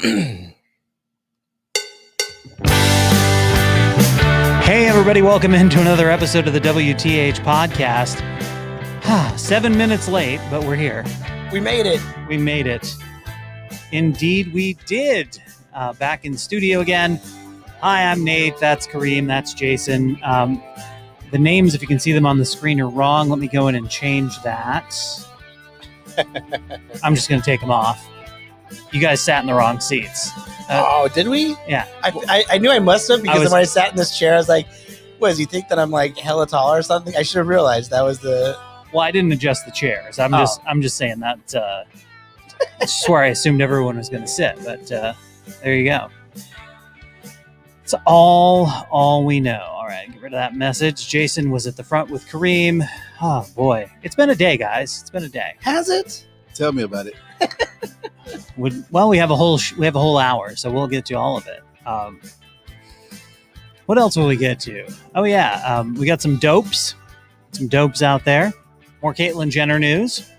Hey, everybody, welcome into another episode of the WTH podcast. 7 minutes late, but we're here. We made it. We made it. Indeed, we did. Back in studio again. Hi, I'm Nate. That's Kareem. That's Jason. The names, if you can see them on the screen, are wrong. Let me go in and change that. I'm just going to take them off. You guys sat in the wrong seats. Did we? Yeah. I knew I must have because when I sat in this chair, I was like, what, does he think that I'm like hella tall or something? I should have realized that was the... Well, I didn't adjust the chairs. I'm just saying that. That's where I assumed everyone was going to sit, but there you go. It's all we know. All right, get rid of that message. Jason was at the front with Kareem. Oh boy, it's been a day, guys. It's been a day. Has it? Tell me about it. Well, we have a whole hour, so we'll get to all of it. What else will we get to? Oh yeah, we got some dopes out there. More Caitlyn Jenner news.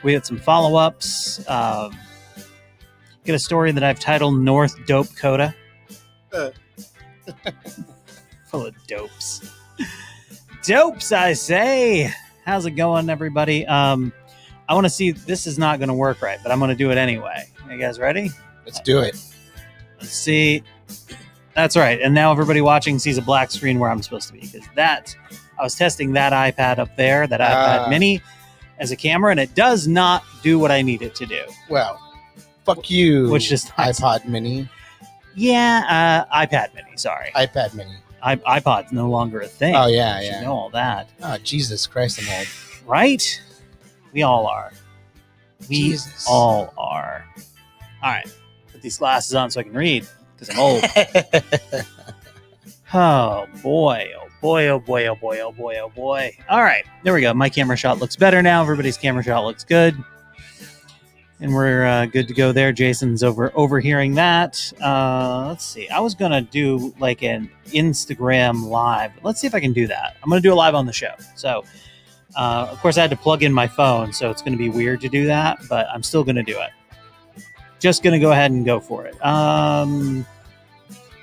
We had some follow-ups. Get a story that I've titled North Dope Coda. Full of dopes. Dopes, I say. How's it going, everybody? I want to see. This is not going to work right, but I'm going to do it anyway. You guys ready? Let's do it. Let's see. That's right. And now everybody watching sees a black screen where I'm supposed to be, because I was testing that iPad up there, that iPad mini, as a camera, and it does not do what I need it to do. Well, fuck you, which is iPod mini. Yeah, iPad mini, sorry. iPad mini. iPod's no longer a thing. Oh, yeah. You know all that. Oh, Jesus Christ, I'm old. Right? We all are. Jesus. All are. All right. Put these glasses on so I can read, because I'm old. Oh, boy. Oh, boy. Oh, boy. Oh, boy. Oh, boy. Oh, boy. All right. There we go. My camera shot looks better now. Everybody's camera shot looks good. And we're good to go there. Jason's overhearing that. Let's see. I was going to do like an Instagram live. Let's see if I can do that. I'm going to do a live on the show. So, of course, I had to plug in my phone, so it's going to be weird to do that, but I'm still going to do it. Just going to go ahead and go for it. I'm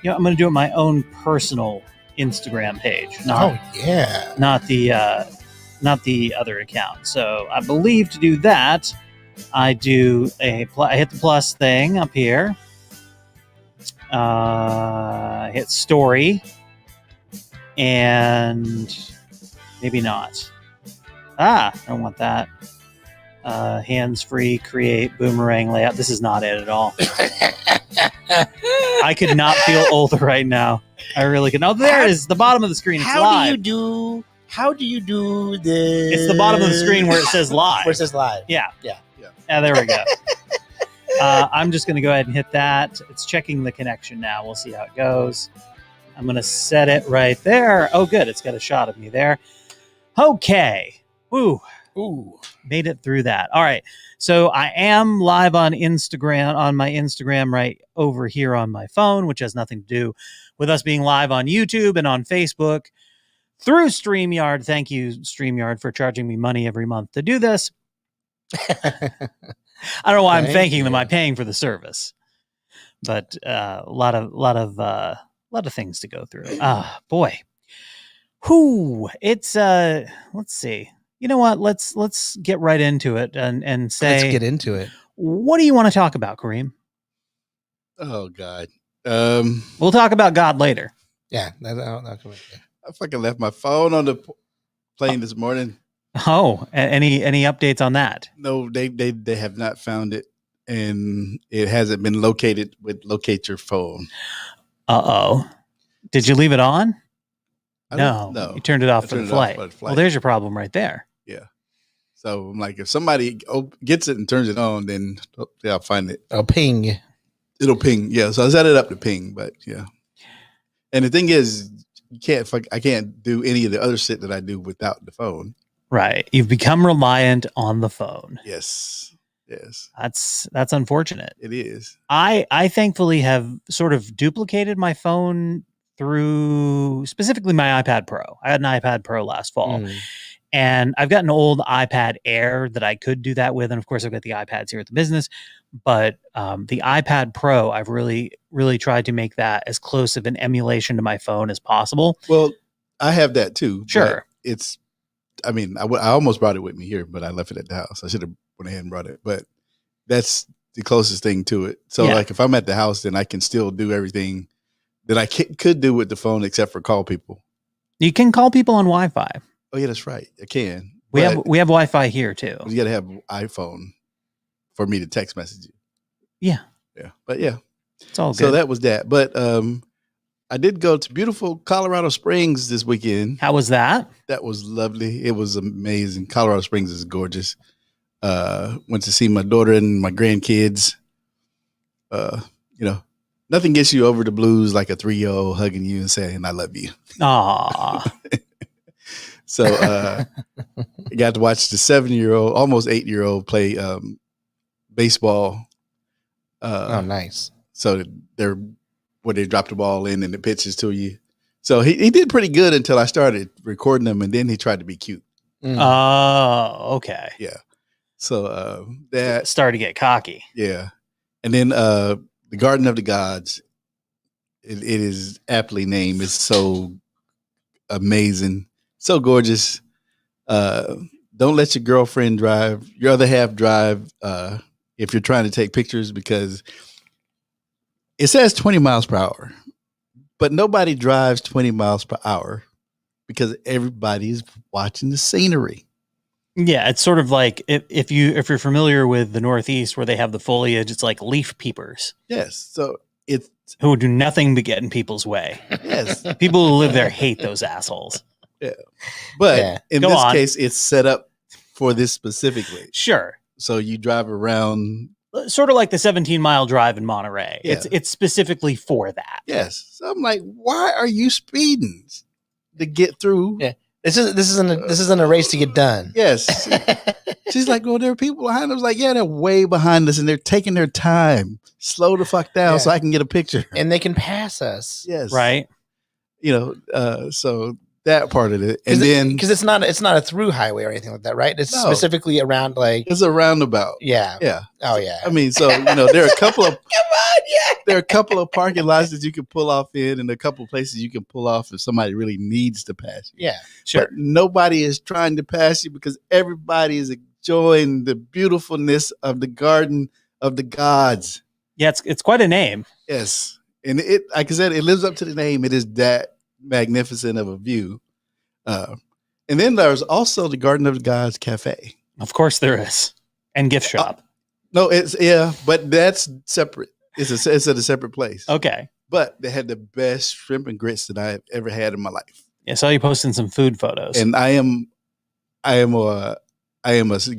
going to do it my own personal Instagram page. Not the other account. So I believe to do that, I hit the plus thing up here. Hit story, and maybe not. I don't want that. Hands-free, create, boomerang layout. This is not it at all. I could not feel older right now. I really could. Oh, there it is. The bottom of the screen. It's live. How do you do this? It's the bottom of the screen where it says live. Where it says live. Yeah. There we go. I'm just going to go ahead and hit that. It's checking the connection now. We'll see how it goes. I'm going to set it right there. Oh, good. It's got a shot of me there. Okay. Ooh. Made it through that. All right. So I am live on Instagram, on my Instagram right over here on my phone, which has nothing to do with us being live on YouTube and on Facebook through StreamYard. Thank you, StreamYard, for charging me money every month to do this. I don't know why I'm thanking them. I'm paying for the service, but a lot of things to go through. Boy, it's let's see. You know what? Let's get right into it and say. Let's get into it. What do you want to talk about, Kareem? Oh God. We'll talk about God later. Yeah, I fucking left my phone on the plane this morning. Oh, any updates on that? No, they have not found it, and it hasn't been located with locate your phone. Uh-oh. Did you leave it on? No. You turned it off for the flight. Well, there's your problem right there. Yeah. So I'm like, if somebody gets it and turns it on, then I'll find it. It'll ping. Yeah. So I set it up to ping, but yeah. And the thing is, I can't do any of the other shit that I do without the phone. Right. You've become reliant on the phone. Yes. That's unfortunate. It is. I thankfully have sort of duplicated my phone through specifically my iPad Pro. I had an iPad Pro last fall. And I've got an old iPad Air that I could do that with. And of course, I've got the iPads here at the business. But the iPad Pro, I've really, really tried to make that as close of an emulation to my phone as possible. Well, I have that too. Sure. I almost brought it with me here, but I left it at the house. I should have went ahead and brought it. But that's the closest thing to it. So like if I'm at the house, then I can still do everything that I could do with the phone except for call people. You can call people on Wi-Fi. Oh yeah, that's right. I can. We have Wi-Fi here too. You got to have iPhone for me to text message you. Yeah. Yeah. But yeah, it's all good. So that was that. But I did go to beautiful Colorado Springs this weekend. How was that? That was lovely. It was amazing. Colorado Springs is gorgeous. Went to see my daughter and my grandkids. Nothing gets you over the blues like a 3-year-old hugging you and saying, I love you. Aww. So I got to watch the 7-year-old, almost 8-year-old play baseball. Nice. So they drop the ball in and it pitches to you. So he did pretty good until I started recording him, and then he tried to be cute. Oh, okay. Yeah. So that started to get cocky. Yeah. And then the Garden of the Gods, it is aptly named. It's so amazing, so gorgeous. Don't let your girlfriend drive, your other half drive if you're trying to take pictures, because it says 20 miles per hour, but nobody drives 20 miles per hour because everybody's watching the scenery. Yeah, it's sort of like if you're familiar with the Northeast where they have the foliage, it's like leaf peepers. Yes, so it's who do nothing but get in people's way. Yes, people who live there hate those assholes. Yeah, but in this case, it's set up for this specifically. Sure. So you drive around, sort of like the 17-mile drive in Monterey. Yeah. It's specifically for that. Yes. So I'm like, why are you speeding to get through? Yeah. This isn't a race to get done. Yes. She's like, well, there are people behind us. I was like, yeah, they're way behind us and they're taking their time. Slow the fuck down so I can get a picture. And they can pass us. Yes. Right. So that part of it. And then because it's not a through highway or anything like that, right? It's specifically around it's a roundabout. Yeah. Yeah. Oh yeah. I mean, so there are a couple of come on, yeah. There are a couple of parking lots that you can pull off in, and a couple of places you can pull off if somebody really needs to pass you. Yeah. Sure. But nobody is trying to pass you because everybody is enjoying the beautifulness of the Garden of the Gods. Yeah, it's quite a name. Yes. And it, like I said, it lives up to the name. It is that magnificent of a view. And then there's also the Garden of the Gods Cafe. Of course there is. And gift shop. No, but that's separate. It's at a separate place. Okay. But they had the best shrimp and grits that I've ever had in my life. Yeah, I saw you posting some food photos. And I am a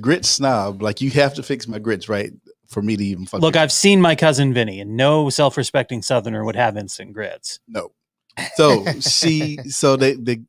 grit snob. Like, you have to fix my grits right for me to even fuck. Look, I've seen my cousin Vinny, and no self-respecting Southerner would have instant grits. No. So the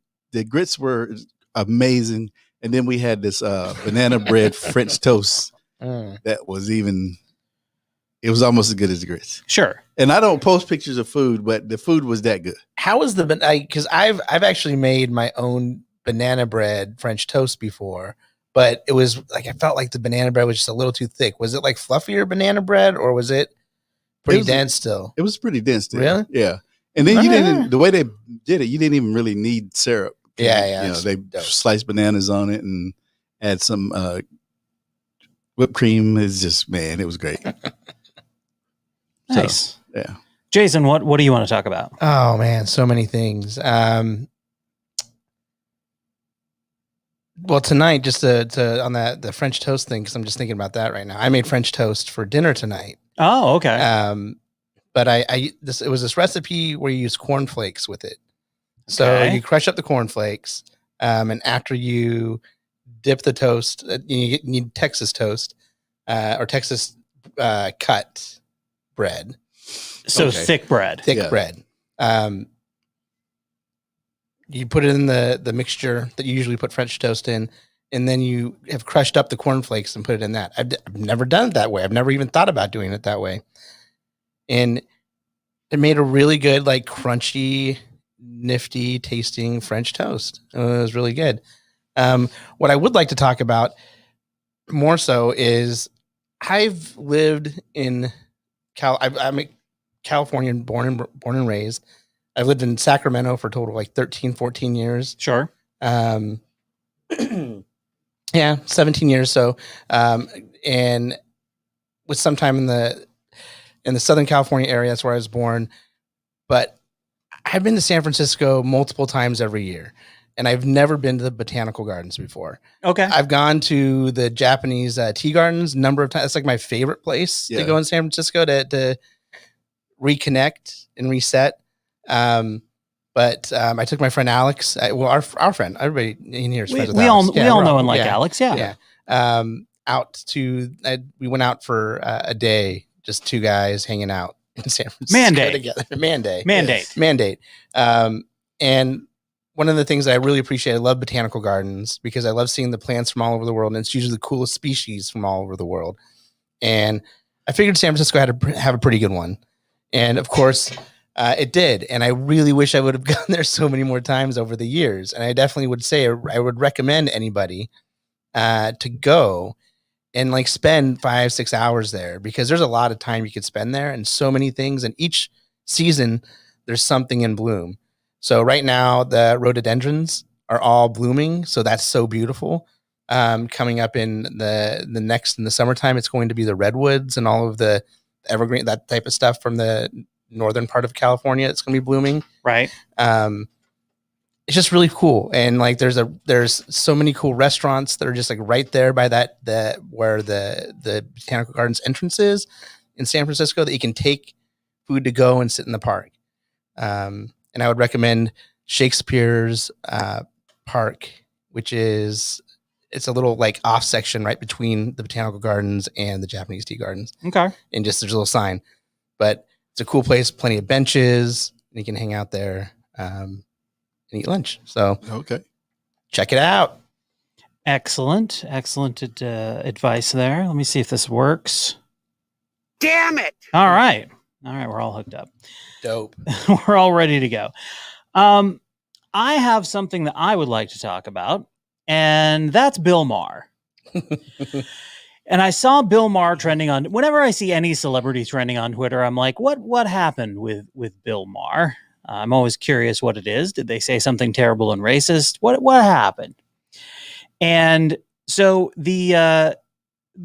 grits were amazing, and then we had this banana bread French toast that was it was almost as good as the grits. Sure. And I don't post pictures of food, but the food was that good. How was because I've actually made my own banana bread French toast before, but it was like I felt like the banana bread was just a little too thick. Was it like fluffier banana bread, or was it pretty dense still? It was pretty dense still. Really? Yeah. And then the way they did it, you didn't even really need syrup. Yeah. They sliced bananas on it and add some whipped cream. It's just, man, it was great. Nice. So, yeah. Jason, what do you want to talk about? Oh man, so many things. Well, tonight, just to on the French toast thing, because I'm just thinking about that right now. I made French toast for dinner tonight. Oh, okay. But it was this recipe where you use cornflakes with it. So you crush up the cornflakes, and after you dip the toast, you need Texas toast or Texas cut bread. So thick bread. Thick bread. You put it in the mixture that you usually put French toast in, and then you have crushed up the cornflakes and put it in that. I've never done it that way. I've never even thought about doing it that way. And it made a really good, like, crunchy, nifty tasting French toast. It was really good. What I would like to talk about more so is I've lived in I'm a Californian, born and raised. I've lived in Sacramento for a total of like 13, 14 years. Sure. Yeah, 17 years. So, and with some time in the Southern California area, that's where I was born. But I've been to San Francisco multiple times every year, and I've never been to the botanical gardens before. Okay. I've gone to the Japanese tea gardens a number of times. It's like my favorite place to go in San Francisco to reconnect and reset. But I took my friend Alex. Our friend, everybody in here is friends with Alex. We all know and like Alex. Yeah. Out to we went out for a day, just two guys hanging out in San Francisco together. Mandate. And one of the things that I really appreciate, I love botanical gardens because I love seeing the plants from all over the world, and it's usually the coolest species from all over the world. And I figured San Francisco had to have a pretty good one, and of course. It did, and I really wish I would have gone there so many more times over the years. And I definitely would say I would recommend anybody to go and like spend 5-6 hours there because there's a lot of time you could spend there and so many things. And each season there's something in bloom. So right now the rhododendrons are all blooming, so that's so beautiful. Coming up in the summertime, it's going to be the redwoods and all of the evergreen, that type of stuff from the northern part of California. It's going to be blooming. Right. It's just really cool. And like, there's so many cool restaurants that are just like right there by where the botanical gardens entrance is in San Francisco that you can take food to go and sit in the park. And I would recommend Shakespeare's park, which it's a little like off section right between the botanical gardens and the Japanese tea gardens. Okay. And just there's a little sign, but it's a cool place, plenty of benches, and you can hang out there and eat lunch. So, okay, check it out. Excellent advice there. Let me see if this works. Damn it! All right, we're all hooked up. Dope. We're all ready to go. I have something that I would like to talk about, and that's Bill Maher. And I saw Bill Maher trending on. Whenever I see any celebrity trending on Twitter, I'm like, what happened with Bill Maher? I'm always curious what it is. Did they say something terrible and racist? What happened? And so he has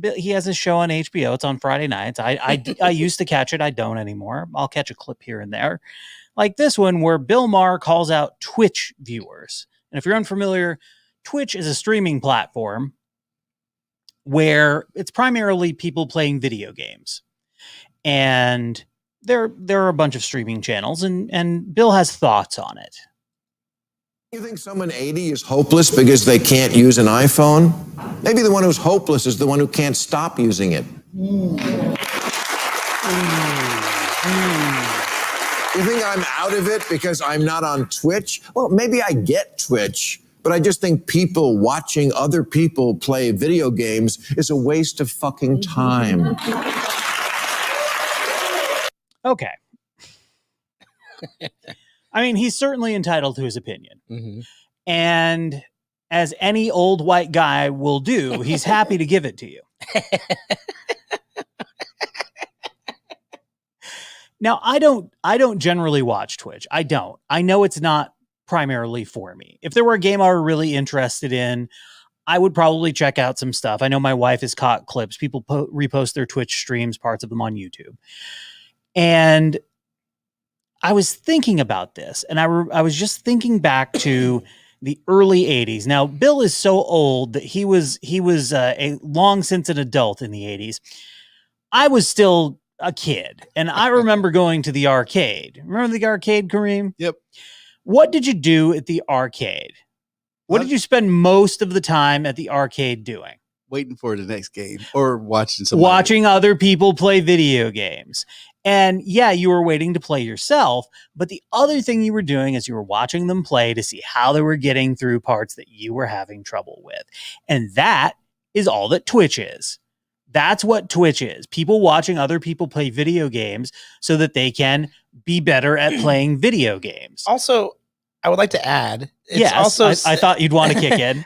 a show on HBO. It's on Friday nights. I used to catch it. I don't anymore. I'll catch a clip here and there, like this one where Bill Maher calls out Twitch viewers. And if you're unfamiliar, Twitch is a streaming platform where it's primarily people playing video games. And there are a bunch of streaming channels, and Bill has thoughts on it. You think someone 80 is hopeless because they can't use an iPhone? Maybe the one who's hopeless is the one who can't stop using it. You think I'm out of it because I'm not on Twitch? Well, maybe I get Twitch. But I just think people watching other people play video games is a waste of fucking time. Okay. I mean, he's certainly entitled to his opinion. Mm-hmm. And as any old white guy will do, he's happy to give it to you. Now, I don't generally watch Twitch. I don't. I know it's not primarily for me. If there were a game I were really interested in, I would probably check out some stuff. I know my wife has caught clips. People repost their Twitch streams, parts of them on YouTube. And I was thinking about this, and I was just thinking back to the early 80s. Now, Bill is so old that he was a long since an adult in the 80s. I was still a kid, and I remember going to the arcade. Remember the arcade, Kareem? Yep. What did you do at the arcade? What did you spend most of the time at the arcade doing? Waiting for the next game or watching other people play video games. And yeah, you were waiting to play yourself, but the other thing you were doing is you were watching them play to see how they were getting through parts that you were having trouble with. And that is all that Twitch is. That's what Twitch is. People watching other people play video games so that they can be better at playing video games. Also, I would like to add, it's Yes, also I thought you'd want to kick in.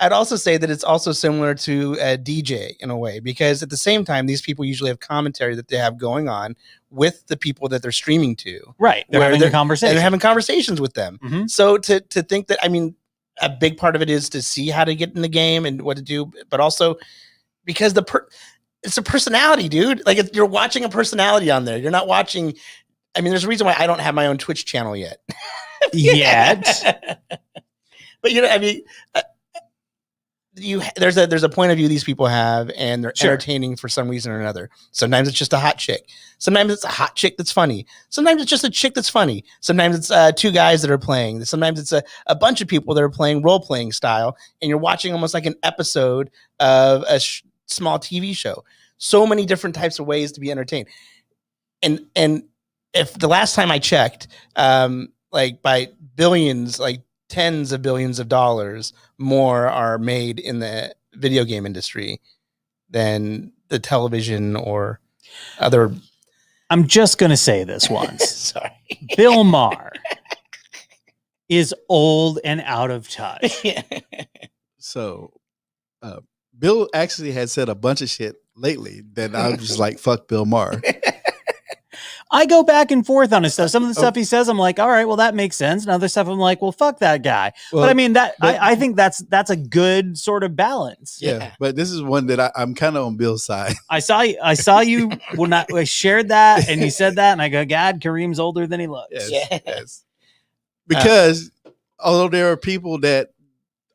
I'd also say that it's also similar to a DJ in a way, because at the same time, these people usually have commentary that they have going on with the people that they're streaming to. Right. They're having a conversation. And they're having conversations with them. Mhm. So to think that, I mean, a big part of it is to see how to get in the game and what to do, but also because it's a personality, dude. Like you're watching a personality on there. You're not watching. I mean, there's a reason why I don't have my own Twitch channel yet. Yet. But I mean, there's a point of view these people have, and they're entertaining for some reason or another. Sometimes it's just a hot chick. Sometimes it's a hot chick that's funny. Sometimes it's just a chick that's funny. Sometimes it's two guys that are playing. Sometimes it's a bunch of people that are playing role-playing style, and you're watching almost like an episode of a small TV show. So many different types of ways to be entertained. And if the last time I checked, like by billions, like tens of billions of dollars more are made in the video game industry than the television or other. I'm just going to say this once. Sorry. Bill Maher is old and out of touch. So, Bill actually had said a bunch of shit lately that I was just like, fuck Bill Maher. I go back and forth on his stuff. Some of the stuff he says, I'm like, all right, well, that makes sense. And other stuff, I'm like, well, fuck that guy. Well, but I mean, I think that's a good sort of balance. Yeah. But this is one that I'm kind of on Bill's side. I saw you when I shared that and you said that, and I go, God, Kareem's older than he looks. Yes. Because although there are people that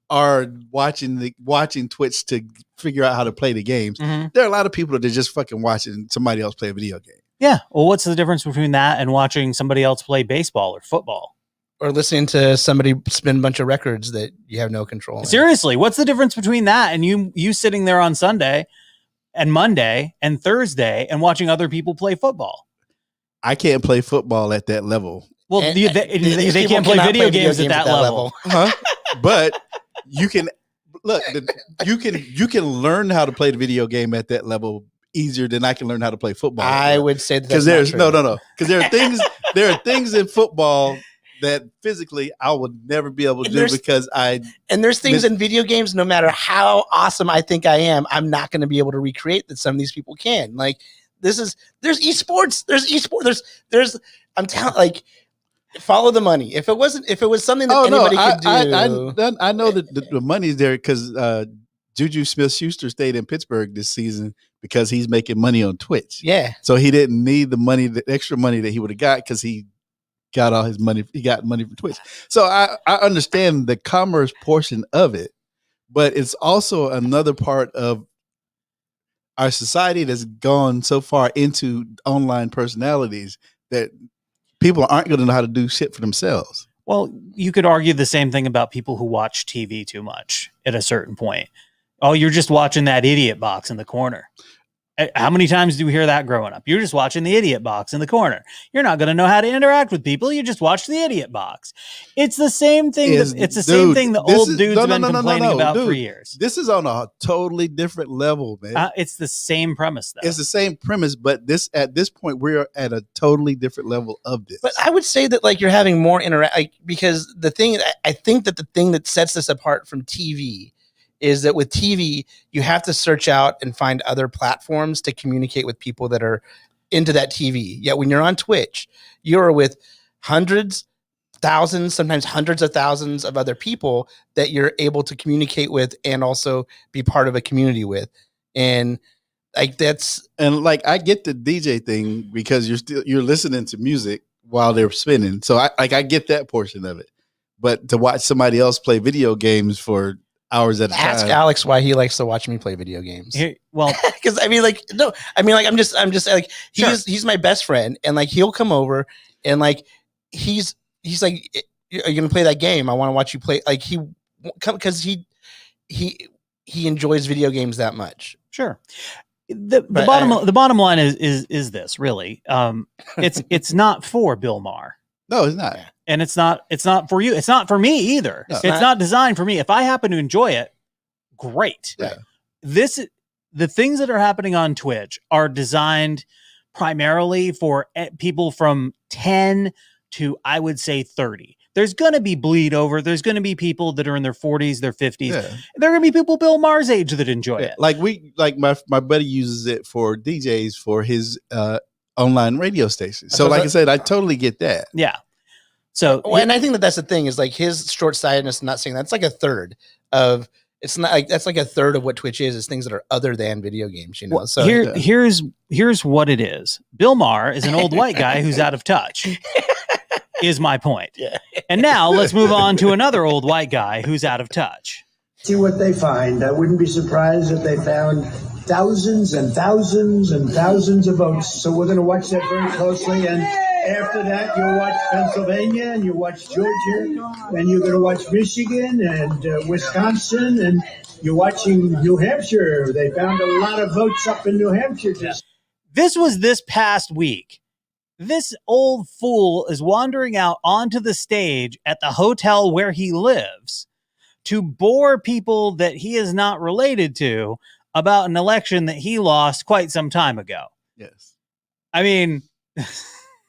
are watching Twitch to figure out how to play the games, there are a lot of people that are just fucking watching somebody else play a video game. Yeah. Well, what's the difference between that and watching somebody else play baseball or football? Or listening to somebody spin a bunch of records that you have no control. Seriously, what's the difference between that and you sitting there on Sunday and Monday and Thursday and watching other people play football? I can't play football at that level. Well, they can't play video games at that level. Huh? But you can look. You can learn how to play the video game at that level easier than I can learn how to play football. I would say that because there's no. Because there are things in football that physically I would never be able to do because there's things in video games, no matter how awesome I think I am, I'm not going to be able to recreate that some of these people can. Like there's esports, I'm telling, like, follow the money. If it was something that anybody could do. I know that the money's there because Juju Smith-Schuster stayed in Pittsburgh this season because he's making money on Twitch. Yeah. So he didn't need the extra money that he would have got because he got all his money. He got money from Twitch. So I understand the commerce portion of it, but it's also another part of our society that's gone so far into online personalities that people aren't going to know how to do shit for themselves. Well, you could argue the same thing about people who watch TV too much at a certain point. Oh, you're just watching that idiot box in the corner. How many times do we hear that growing up? You're just watching the idiot box in the corner. You're not going to know how to interact with people. You just watch the idiot box. It's the same thing. Same thing the old dudes have been complaining about for years. This is on a totally different level, man. It's the same premise, though. It's the same premise, but at this point, we're at a totally different level of this. But I would say that like you're having more because I think that the thing that sets this apart from TV is that with TV, you have to search out and find other platforms to communicate with people that are into that TV. Yet when you're on Twitch, you're with hundreds, thousands, sometimes hundreds of thousands of other people that you're able to communicate with and also be part of a community with. And like I get the DJ thing because you're listening to music while they're spinning. So I get that portion of it. But to watch somebody else play video games for hours at a time. Ask Alex why he likes to watch me play video games. Well, because I'm just like he's my best friend, and like he'll come over and like he's like, are you gonna play that game? I want to watch you play. Like he come because he enjoys video games that much. Sure. The bottom line is this really. It's not for Bill Maher. No, it's not. And it's not for you. It's not for me either. No. It's not designed for me. If I happen to enjoy it, great. Yeah. The things that are happening on Twitch are designed primarily for people from 10 to, I would say, 30. There's going to be bleed over. There's going to be people that are in their 40s, their 50s. Yeah. There are going to be people Bill Maher's age that enjoy it. Like my buddy uses it for DJs for his online radio station. So like I said, I totally get that. Yeah. So, and I think that's the thing is like his short-sightedness. Not saying that's like a third of. It's not like that's like a third of what Twitch is things that are other than video games. You know. Well, so here's what it is. Bill Maher is an old white guy who's out of touch. Is my point. Yeah. And now let's move on to another old white guy who's out of touch. See what they find. I wouldn't be surprised if they found thousands and thousands and thousands of votes. So we're going to watch that very closely. And after that, you'll watch Pennsylvania and you watch Georgia and you're going to watch Michigan and Wisconsin and you're watching New Hampshire. They found a lot of votes up in New Hampshire. This was this past week. This old fool is wandering out onto the stage at the hotel where he lives to bore people that he is not related to about an election that he lost quite some time ago. Yes. I mean,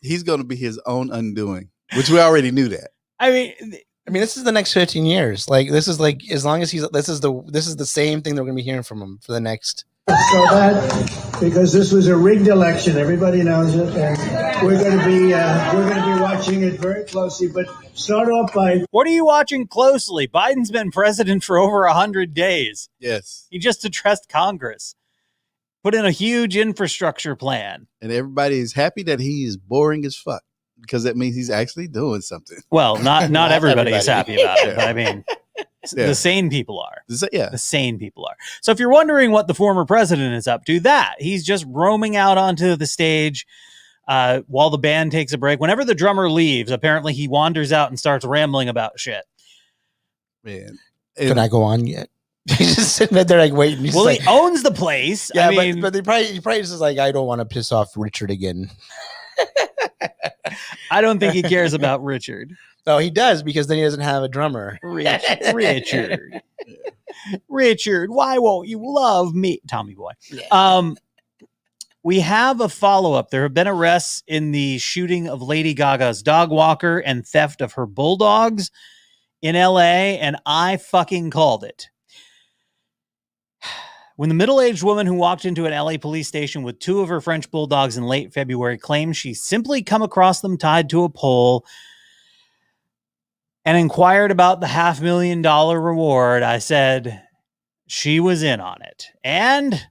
he's going to be his own undoing, which we already knew that. I mean, this is the next 15 years. Like this is like as long as this is the same thing that we're going to be hearing from him for the next. So that because this was a rigged election, everybody knows it, and we're going to be watching it very closely. But start off by what are you watching closely? Biden's been president for over 100 days. Yes, he just addressed Congress, put in a huge infrastructure plan, and everybody is happy that he is boring as fuck because that means he's actually doing something. Well, not everybody's happy about it, but I mean. Yeah. The sane people are. Yeah. The sane people are. So if you're wondering what the former president is up to, he's just roaming out onto the stage while the band takes a break. Whenever the drummer leaves, apparently he wanders out and starts rambling about shit. Man. Can I go on yet? He's just sitting there like waiting. Well, he owns the place. Yeah, I mean, but he probably just is like, I don't want to piss off Richard again. I don't think he cares about Richard. No, he does because then he doesn't have a drummer. Richard. Richard, why won't you love me? Tommy boy. Yeah. We have a follow-up. There have been arrests in the shooting of Lady Gaga's dog walker and theft of her bulldogs in LA, and I fucking called it. When the middle-aged woman who walked into an LA police station with 2 of her French bulldogs in late February claimed she simply come across them tied to a pole and inquired about the $500,000 reward, I said she was in on it. And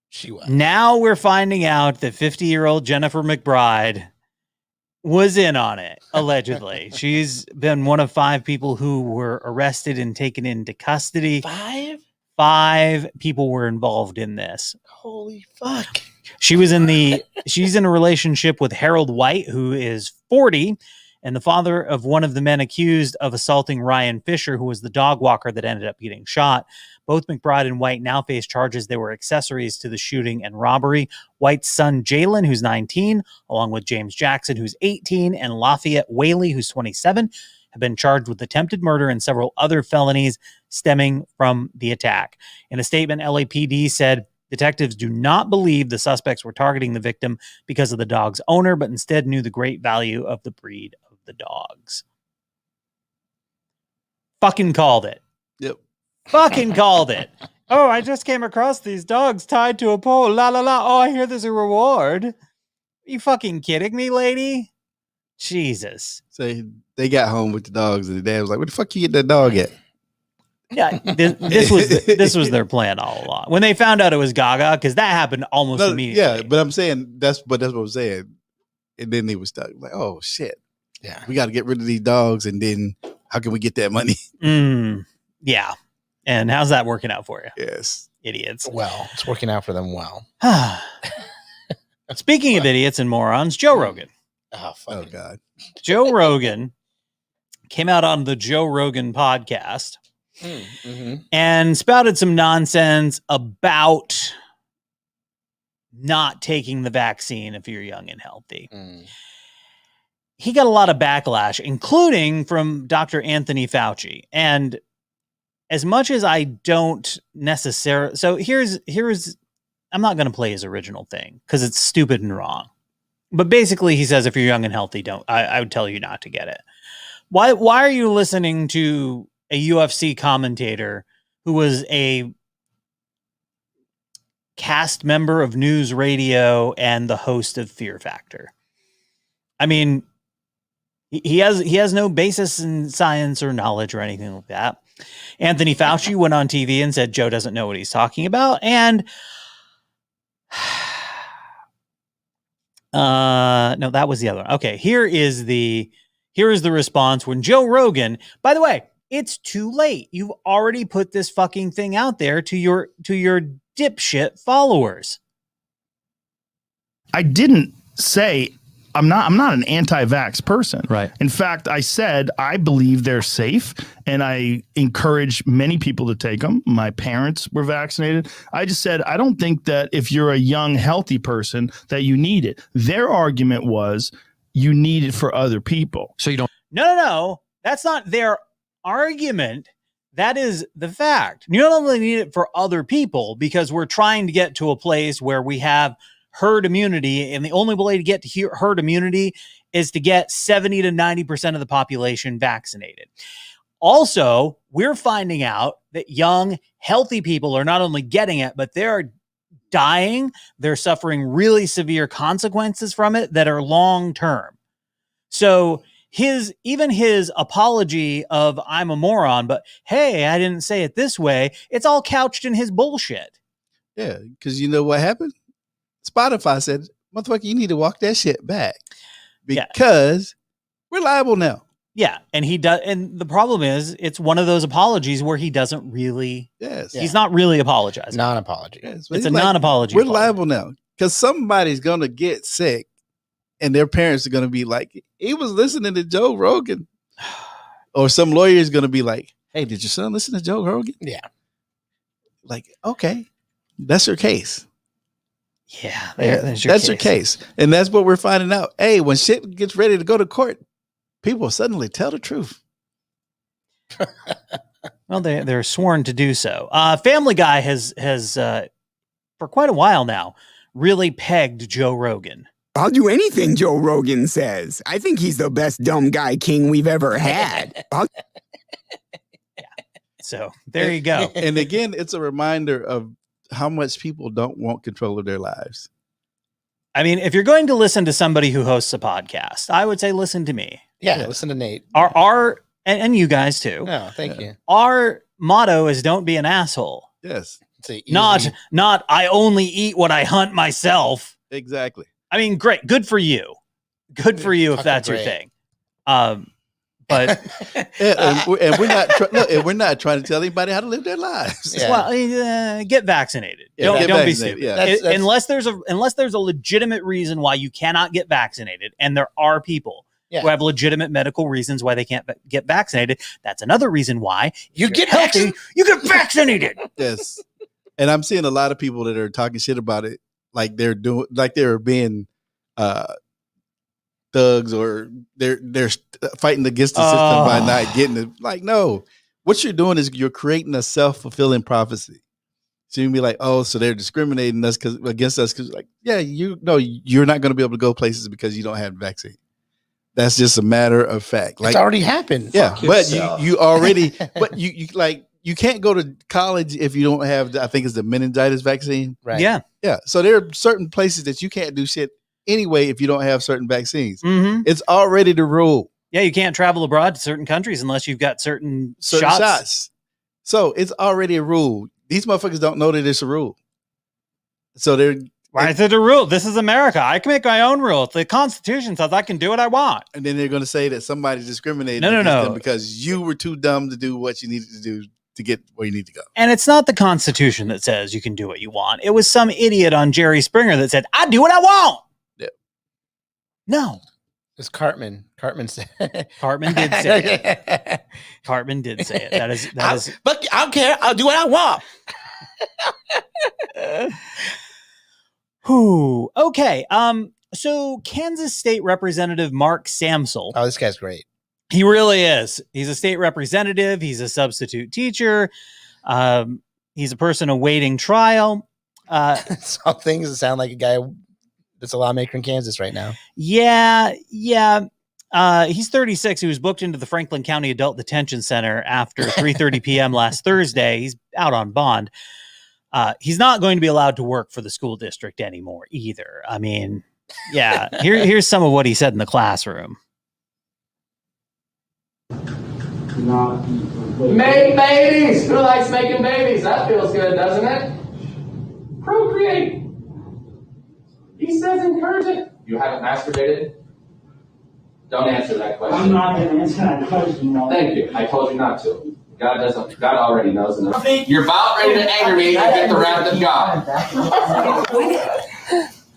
she was. Now we're finding out that 50-year-old Jennifer McBride was in on it, allegedly. She's been one of 5 people who were arrested and taken into custody. 5? 5 people were involved in this. Holy fuck. She's in a relationship with Harold White, who is 40, and the father of one of the men accused of assaulting Ryan Fisher, who was the dog walker that ended up getting shot. Both McBride and White now face charges. They were accessories to the shooting and robbery. White's son, Jalen, who's 19, along with James Jackson, who's 18, and Lafayette Whaley, who's 27, have been charged with attempted murder and several other felonies stemming from the attack. In a statement, LAPD said detectives do not believe the suspects were targeting the victim because of the dog's owner, but instead knew the great value of the breed of the dogs. Fucking called it. Yep. Fucking called it. Oh, I just came across these dogs tied to a pole. La la la. Oh, I hear there's a reward. Are you fucking kidding me, lady? Jesus. So they got home with the dogs, and the dad was like, "Where the fuck you get that dog at?" Yeah, this was their plan all along. When they found out it was Gaga, because that happened almost immediately. Yeah, but I'm saying that's what I'm saying. And then they were stuck like, "Oh shit, yeah, we got to get rid of these dogs, and then how can we get that money?" Yeah, and how's that working out for you? Yes, idiots. Well, it's working out for them well. Speaking of idiots and morons, Joe Rogan. Oh God, Joe Rogan came out on the Joe Rogan podcast. And spouted some nonsense about not taking the vaccine if you're young and healthy. He got a lot of backlash, including from Dr. Anthony Fauci. And as much as I don't necessarily... So here's I'm not going to play his original thing because it's stupid and wrong. But basically he says if you're young and healthy, I would tell you not to get it. Why are you listening to a UFC commentator who was a cast member of News Radio and the host of Fear Factor? I mean, he has no basis in science or knowledge or anything like that. Anthony Fauci went on TV and said Joe doesn't know what he's talking about. And no, that was the other one. Okay, here is the response when Joe Rogan, by the way, it's too late. You've already put this fucking thing out there to your dipshit followers. I didn't say I'm not an anti-vax person. Right. In fact, I said I believe they're safe, and I encourage many people to take them. My parents were vaccinated. I just said I don't think that if you're a young, healthy person that you need it. Their argument was you need it for other people. So you don't. No. That's not their argument. That is the fact. You don't only need it for other people because we're trying to get to a place where we have herd immunity, and the only way to get to herd immunity is to get 70 to 90% of the population vaccinated. Also, we're finding out that young, healthy people are not only getting it, but they're dying. They're suffering really severe consequences from it that are long-term. So his apology of I'm a moron, but hey, I didn't say it this way, it's all couched in his bullshit. Yeah, because you know what happened? Spotify said, motherfucker, you need to walk that shit back because we're liable now. Yeah. And he does. And the problem is it's one of those apologies where he doesn't really, he's not really apologizing. Non-apology. Yes, it's a non-apology. We're liable now because somebody's going to get sick and their parents are going to be like, he was listening to Joe Rogan. Or some lawyer is going to be like, hey, did your son listen to Joe Rogan? Yeah. Like, okay, that's your case. Yeah, that's your case. And that's what we're finding out. Hey, when shit gets ready to go to court, people suddenly tell the truth. Well, they're sworn to do so. Family Guy has for quite a while now really pegged Joe Rogan. I'll do anything Joe Rogan says. I think he's the best dumb guy king we've ever had. So there you go. And again, it's a reminder of how much people don't want control of their lives. I mean, if you're going to listen to somebody who hosts a podcast, I would say listen to me. Yeah, listen to Nate. Our and you guys too. No, thank you. Our motto is don't be an asshole. Yes. Not I only eat what I hunt myself. Exactly. I mean, great. Good for you. Good for you if that's your thing. But and we're not trying to tell anybody how to live their lives. Yeah. Well, get vaccinated. Don't be stupid. Yeah. Unless there's a legitimate reason why you cannot get vaccinated, and there are people who have legitimate medical reasons why they can't get vaccinated. That's another reason why you get healthy. You get vaccinated. Yes, and I'm seeing a lot of people that are talking shit about it, like they're being thugs, or they're fighting against the system by not getting it. Like, no, what you're doing is you're creating a self-fulfilling prophecy. So you can be like, oh, so they're discriminating against us because, like, yeah, you're not going to be able to go places because you don't have the vaccine. That's just a matter of fact. Like, it's already happened. Yeah, but you already, but you can't go to college if you don't have I think it's the meningitis vaccine. Right. Yeah. So there are certain places that you can't do shit anyway if you don't have certain vaccines. Mm-hmm. It's already the rule. Yeah, you can't travel abroad to certain countries unless you've got certain shots. So it's already a rule. These motherfuckers don't know that it's a rule. So they're why is it a rule? This is America. I can make my own rules. The Constitution says I can do what I want. And then they're going to say that somebody discriminated against them because you were too dumb to do what you needed to do to get where you need to go. And it's not the Constitution that says you can do what you want. It was some idiot on Jerry Springer that said, I do what I want. Yeah. No. It's Cartman. Cartman said. Cartman did say it. Cartman did say it. That is. But I don't care. I'll do what I want. Whew. Okay. So Kansas State Representative Mark Samsel. Oh, this guy's great. He really is. He's a state representative. He's a substitute teacher. He's a person awaiting trial. Some things that sound like a guy that's a lawmaker in Kansas right now. Yeah. He's 36. He was booked into the Franklin County Adult Detention Center after 3:30 p.m. last Thursday. He's out on bond. He's not going to be allowed to work for the school district anymore either. I mean, yeah, here's some of what he said in the classroom. Make babies! Who likes making babies? That feels good, doesn't it? Procreate! He says encourage it. You haven't masturbated? Don't answer that question. I'm not going to answer that question. No. Thank you. I told you not to. God doesn't. God already knows. You're about ready to anger me and get the wrath of God.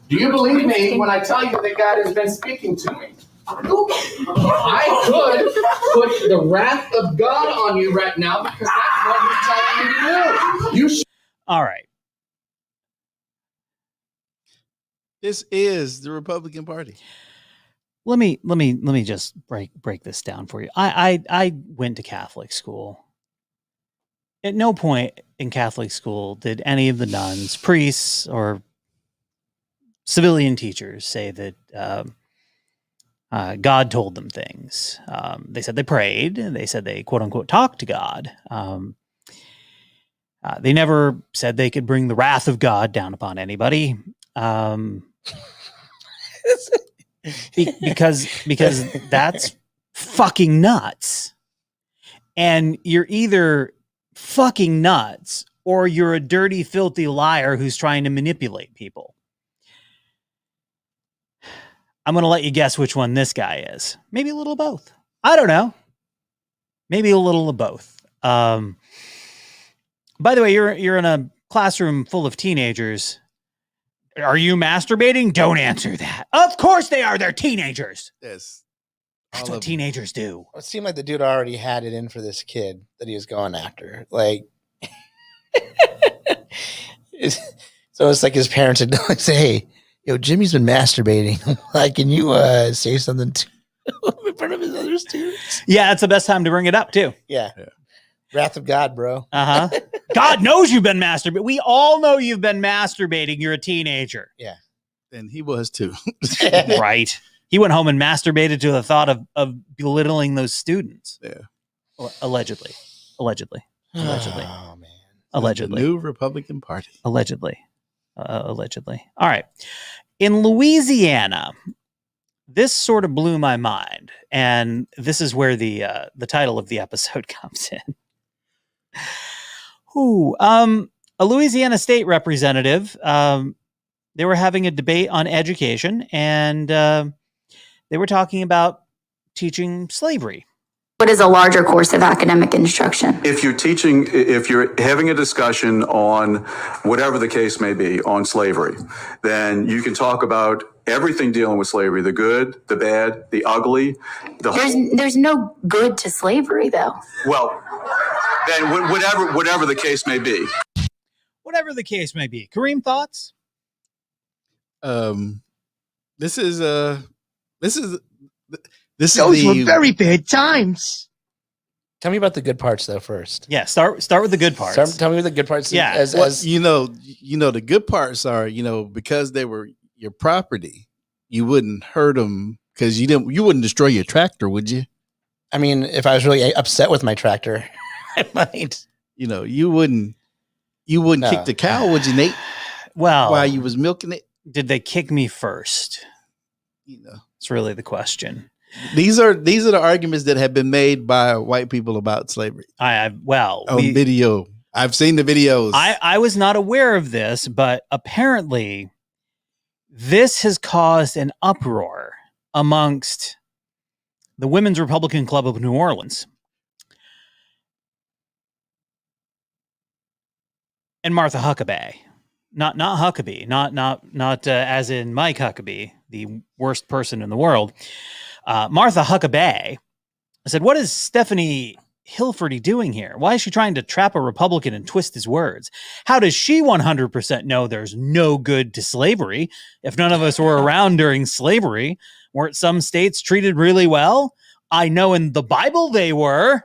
Do you believe me when I tell you that God has been speaking to me? I could put the wrath of God on you right now because that's what He's telling me to do. All right. This is the Republican Party. Let me just break this down for you. I went to Catholic school. At no point in Catholic school did any of the nuns, priests, or civilian teachers say that God told them things. They said they prayed. They said they quote unquote talked to God. They never said they could bring the wrath of God down upon anybody. Because that's fucking nuts. And you're either fucking nuts or you're a dirty, filthy liar who's trying to manipulate people. I'm going to let you guess which one this guy is. Maybe a little of both. I don't know. Maybe a little of both. By the way, you're in a classroom full of teenagers. Are you masturbating? Don't answer that. Of course they are. They're teenagers. Yes. That's what teenagers do. It seemed like the dude already had it in for this kid that he was going after. Like, so it's like his parents would like say, "Hey, yo, Jimmy's been masturbating. Like, can you say something to him in front of his other students?" Yeah, it's the best time to bring it up too. Yeah. Wrath of God, bro. God knows you've been masturbating. We all know you've been masturbating. You're a teenager. Yeah. And he was too. Right. He went home and masturbated to the thought of belittling those students. Yeah. Allegedly. Oh, man. Allegedly. The new Republican Party. Allegedly. Allegedly. All right. In Louisiana, this sort of blew my mind. And this is where the title of the episode comes in. A Louisiana state representative, they were having a debate on education, and they were talking about teaching slavery. What is a larger course of academic instruction? If you're having a discussion on whatever the case may be on slavery, then you can talk about everything dealing with slavery, the good, the bad, the ugly. There's no good to slavery, though. Well, then whatever the case may be. Whatever the case may be. Kareem, thoughts? This is Those were very bad times. Tell me about the good parts though first. Yeah, start with the good parts. Tell me the good parts. Yeah, as you know, the good parts are, because they were your property, you wouldn't hurt them because you wouldn't destroy your tractor, would you? I mean, if I was really upset with my tractor, I might. You wouldn't kick the cow, would you, Nate? Well, while you was milking it, did they kick me first? It's really the question. These are the arguments that have been made by white people about slavery. Video. I've seen the videos. I was not aware of this, but apparently this has caused an uproar amongst the Women's Republican Club of New Orleans. And Martha Huckabee. Not Huckabee, not as in Mike Huckabee, the worst person in the world. Martha Huckabee said, "What is Stephanie Hilferty doing here? Why is she trying to trap a Republican and twist his words? How does she 100% know there's no good to slavery? If none of us were around during slavery, weren't some states treated really well? I know in the Bible they were."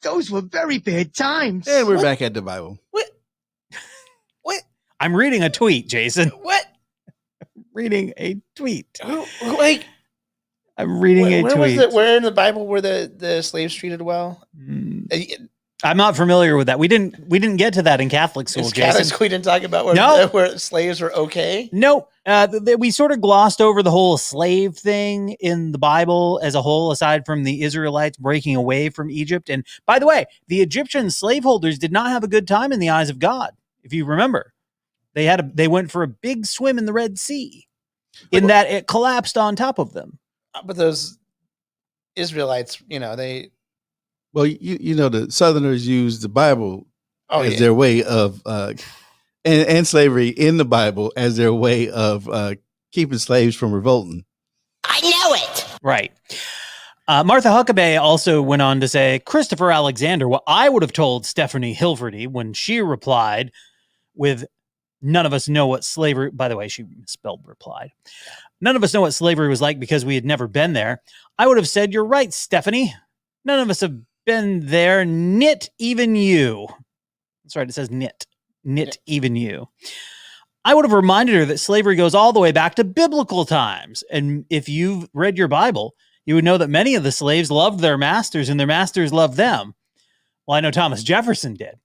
Those were very bad times. And we're back at the Bible. What? I'm reading a tweet, Jason. What? Reading a tweet. Like, I'm reading a where tweet. was it? Where in the Bible were the slaves treated well? I'm not familiar with that. We didn't get to that in Catholic school, Jason. Catholic school, we didn't talk about where slaves were okay. No, we sort of glossed over the whole slave thing in the Bible as a whole, aside from the Israelites breaking away from Egypt. And by the way, the Egyptian slaveholders did not have a good time in the eyes of God. If you remember, they went for a big swim in the Red Sea, in that it collapsed on top of them. But those Israelites, they. Well, the Southerners use the Bible as their way of, and slavery in the Bible as their way of keeping slaves from revolting. I know it. Right. Martha Huckabee also went on to say, Christopher Alexander, what I would have told Stephanie Hilferty when she replied with, none of us know what slavery, by the way, she misspelled replied. None of us know what slavery was like because we had never been there. I would have said, you're right, Stephanie. None of us have been there, knit even you. That's right, it says knit even you. I would have reminded her that slavery goes all the way back to biblical times. And if you've read your Bible, you would know that many of the slaves loved their masters and their masters loved them. Well, I know Thomas Jefferson did.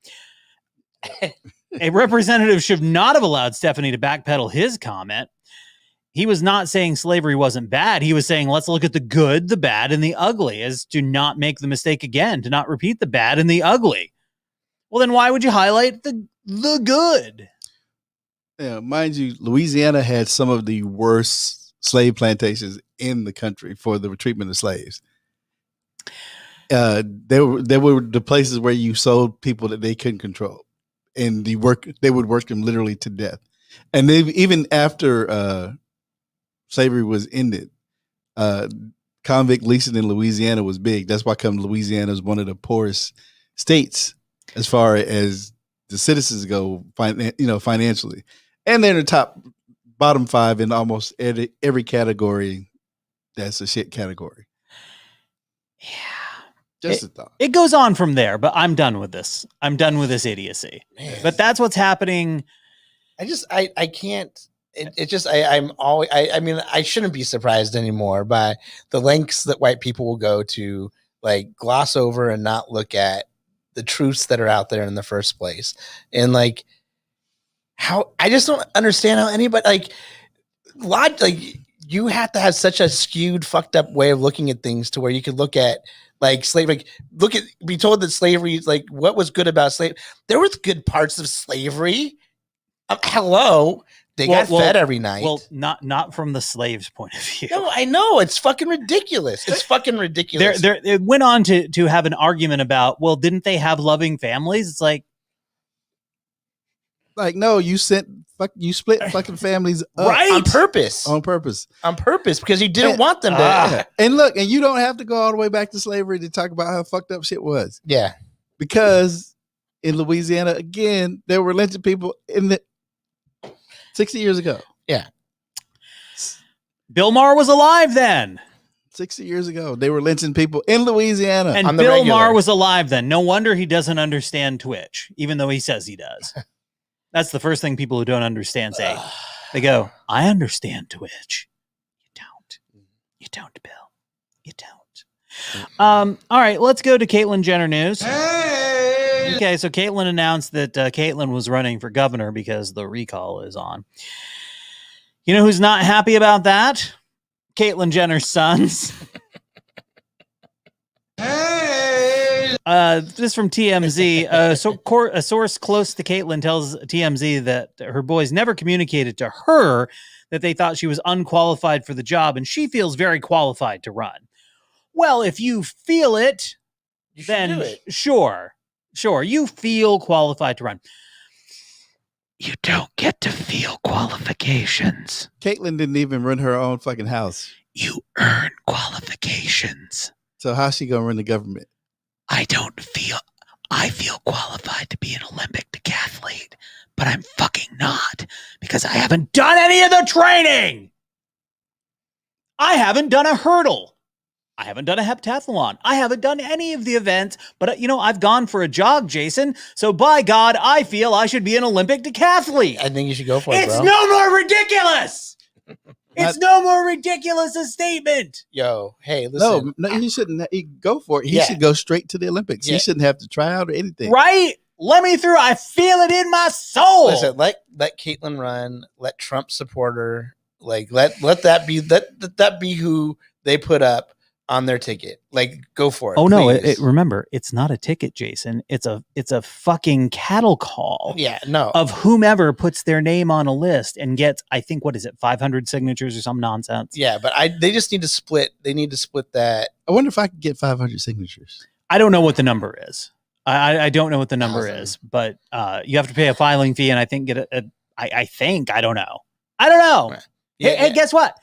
A representative should not have allowed Stephanie to backpedal his comment. He was not saying slavery wasn't bad. He was saying, let's look at the good, the bad, and the ugly, as to not make the mistake again, to not repeat the bad and the ugly. Well, then why would you highlight the good? Yeah, mind you, Louisiana had some of the worst slave plantations in the country for the treatment of slaves. There were the places where you sold people that they couldn't control, and they would work them literally to death. And even after slavery was ended, convict leasing in Louisiana was big. That's why Louisiana is one of the poorest states as far as the citizens go, financially. And they're in the bottom 5 in almost every category. That's a shit category. Yeah. Just a thought. It goes on from there, but I'm done with this. I'm done with this idiocy. Man. But that's what's happening. I can't. I'm always. I mean, I shouldn't be surprised anymore by the lengths that white people will go to, like, gloss over and not look at the truths that are out there in the first place. And like, how I just don't understand how anybody you have to have such a skewed, fucked up way of looking at things to where you could look at like slavery, be told that slavery is like, what was good about slavery? There was good parts of slavery. Hello. They got fed every night. Well, not from the slaves' point of view. No, I know. It's fucking ridiculous. It's fucking ridiculous. It went on to have an argument about, well, didn't they have loving families? It's like no, you split fucking families up. Right. On purpose. Because you didn't want them to. And look, and you don't have to go all the way back to slavery to talk about how fucked up shit was. Yeah. Because in Louisiana, again, there were lynching people in the 60 years ago. Yeah. Bill Maher was alive then. 60 years ago, they were lynching people in Louisiana. And Bill Maher was alive then. No wonder he doesn't understand Twitch, even though he says he does. That's the first thing people who don't understand say. They go, I understand Twitch. You don't. You don't, Bill. You don't. All right, let's go to Caitlyn Jenner news. Hey! Okay, so Caitlyn announced that Caitlyn was running for governor because the recall is on. You know who's not happy about that? Caitlyn Jenner's sons. This from TMZ. A source close to Caitlyn tells TMZ that her boys never communicated to her that they thought she was unqualified for the job, and she feels very qualified to run. Well, if you feel it, then sure, you feel qualified to run. You don't get to feel qualifications. Caitlyn didn't even run her own fucking house. You earn qualifications. So how's she gonna run the government? I feel qualified to be an Olympic decathlete, but I'm fucking not because I haven't done any of the training. I haven't done a hurdle. I haven't done a heptathlon. I haven't done any of the events, but I've gone for a jog, Jason. So by God, I feel I should be an Olympic decathlete. I think you should go for it, bro. It's no more ridiculous. It's no more ridiculous a statement. Yo, hey, listen. No, he shouldn't. He go for it. He Yeah. should go straight to the Olympics. Yeah. He shouldn't have to try out or anything. Right? Let me through. I feel it in my soul. Listen, let Caitlyn run. Let Trump support her. Like let that be who they put up on their ticket. Like go for it. Oh no! please. Remember, it's not a ticket, Jason. It's a fucking cattle call. Yeah, no. Of whomever puts their name on a list and gets, I think, what is it, 500 signatures or some nonsense. Yeah, but they just need to split. They need to split that. I wonder if I could get 500 signatures. I don't know what the number is. I don't know what the number is, but you have to pay a filing fee, and I think I think I don't know. Yeah, Hey, guess what?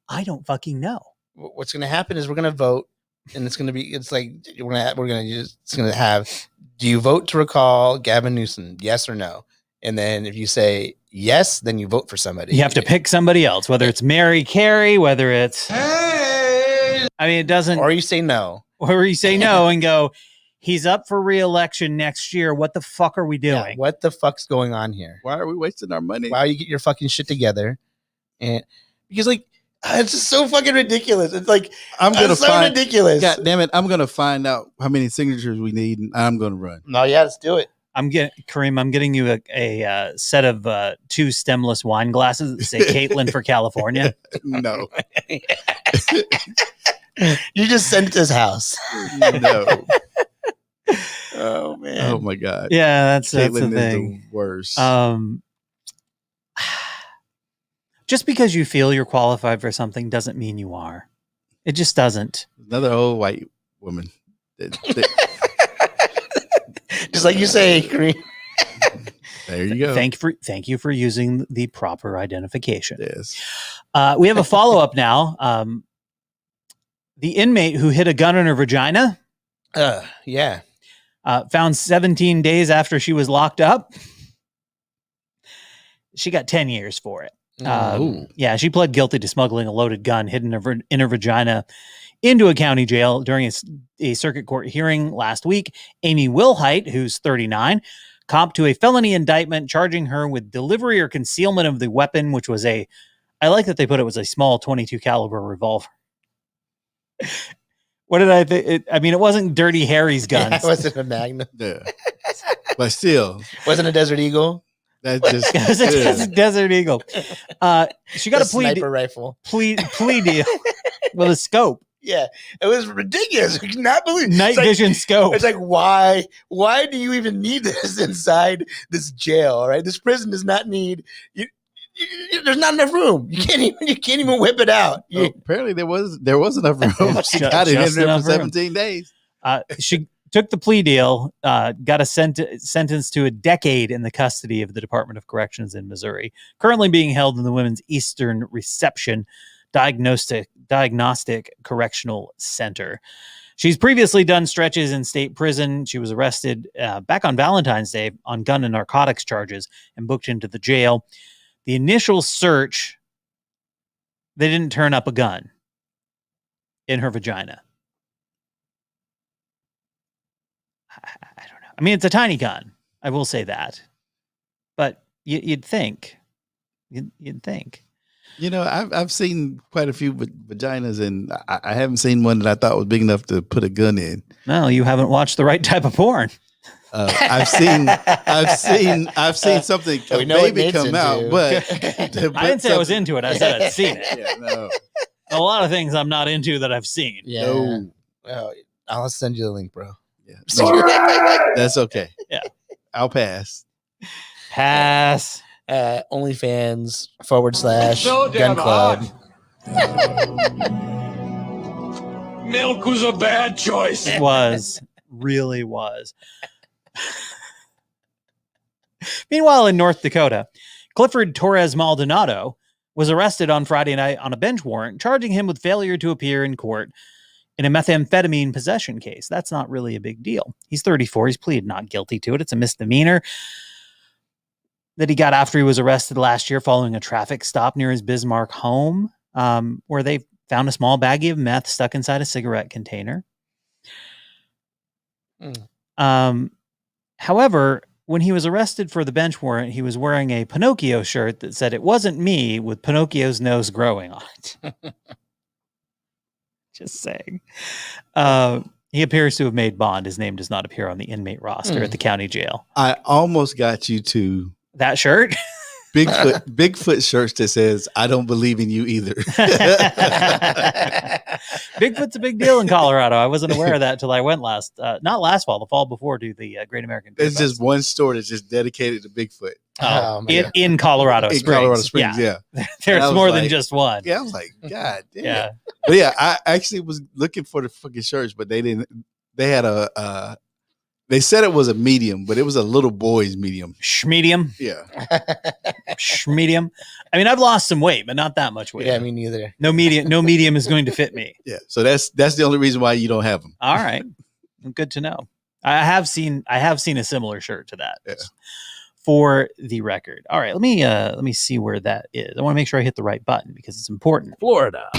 I don't fucking know. What's going to happen is we're going to vote, and it's going to be. It's like it's going to have. Do you vote to recall Gavin Newsom? Yes or no? And then if you say yes, then you vote for somebody. You have to pick somebody else, whether it's Mary Carey, whether it's. Hey! I mean, it doesn't. Or you say no. Or you say no and go. He's up for re-election next year. What the fuck are we doing? Yeah, what the fuck's going on here? Why are we wasting our money? Why are you get your fucking shit together? And because like it's just so fucking ridiculous. It's like ridiculous. God damn it! I'm gonna find out how many signatures we need, and I'm gonna run. No, yeah, let's do it. Kareem, I'm getting you a set of 2 stemless wine glasses that say Caitlin for California. No. You just sent it to his house. No. Oh man. Oh my God. Yeah, that's the Caitlin is thing. the worst. Just because you feel you're qualified for something doesn't mean you are. It just doesn't. Another old white woman. Just like you say, Kareem. There you go. Thank you for using the proper identification. Yes. We have a follow-up now. The inmate who hid a gun in her vagina. Yeah. Found 17 days after she was locked up. She got 10 years for it. Yeah, she pled guilty to smuggling a loaded gun hidden in her vagina into a county jail during a circuit court hearing last week. Amy Wilhite, who's 39, copped to a felony indictment charging her with delivery or concealment of the weapon, which was I like that they put it was a small 22 caliber revolver. What did I think? It wasn't Dirty Harry's guns. Yeah, it wasn't a Magnum. Yeah. But still. Wasn't a Desert Eagle. That's just it was a Desert Eagle. She got a sniper rifle. Plea deal with a scope. Yeah, it was ridiculous. I cannot believe night vision scope. It's like why do you even need this inside this jail? All right, this prison does not need you. There's not enough room. You can't even whip it out. Apparently there was enough room. She got it in there for 17 days. She took the plea deal, got a sentence to a decade in the custody of the Department of Corrections in Missouri, currently being held in the Women's Eastern Reception Diagnostic Correctional Center. She's previously done stretches in state prison. She was arrested back on Valentine's Day on gun and narcotics charges and booked into the jail. The initial search, they didn't turn up a gun in her vagina. I don't know. I mean, it's a tiny gun. I will say that. But you'd think. You'd think. You know, I've seen quite a few vaginas, and I haven't seen one that I thought was big enough to put a gun in. No, you haven't watched the right type of porn. I've seen something a baby come out, but I didn't say I was into it. I said I'd seen it. Yeah, no. A lot of things I'm not into that I've seen. Yeah. No. Well, I'll send you the link, bro. Yeah. No, that's okay. Yeah. I'll pass. Pass. OnlyFans / Gun Club. Milk was a bad choice. It was. Really was. Meanwhile, in North Dakota, Clifford Torres Maldonado was arrested on Friday night on a bench warrant, charging him with failure to appear in court in a methamphetamine possession case. That's not really a big deal. He's 34. He's pleaded not guilty to it. It's a misdemeanor that he got after he was arrested last year following a traffic stop near his Bismarck home, where they found a small baggie of meth stuck inside a cigarette container. However, When he was arrested for the bench warrant, he was wearing a Pinocchio shirt that said, "It wasn't me," with Pinocchio's nose growing on it. Just saying. He appears to have made bond. His name does not appear on the inmate roster at the county jail. I almost got you to that shirt. Bigfoot shirts that says, "I don't believe in you either." Bigfoot's a big deal in Colorado. I wasn't aware of that until I went not last fall, the fall before, to the Great American Beer There's just one store that's just dedicated to Bigfoot. In Colorado Springs. Colorado Springs, yeah. There's more than just one. Yeah, I was like, God damn. Yeah. But yeah, I actually was looking for the fucking shirts, but they didn't. They had they said it was a medium, but it was a little boy's medium. Schmedium? Yeah. Schmedium. I mean, I've lost some weight, but not that much weight. Yeah, me neither. No medium is going to fit me. Yeah. So that's the only reason why you don't have them. All right. Good to know. I have seen a similar shirt to that. Yeah. For the record. All right, let me see where that is. I want to make sure I hit the right button because it's important. Florida.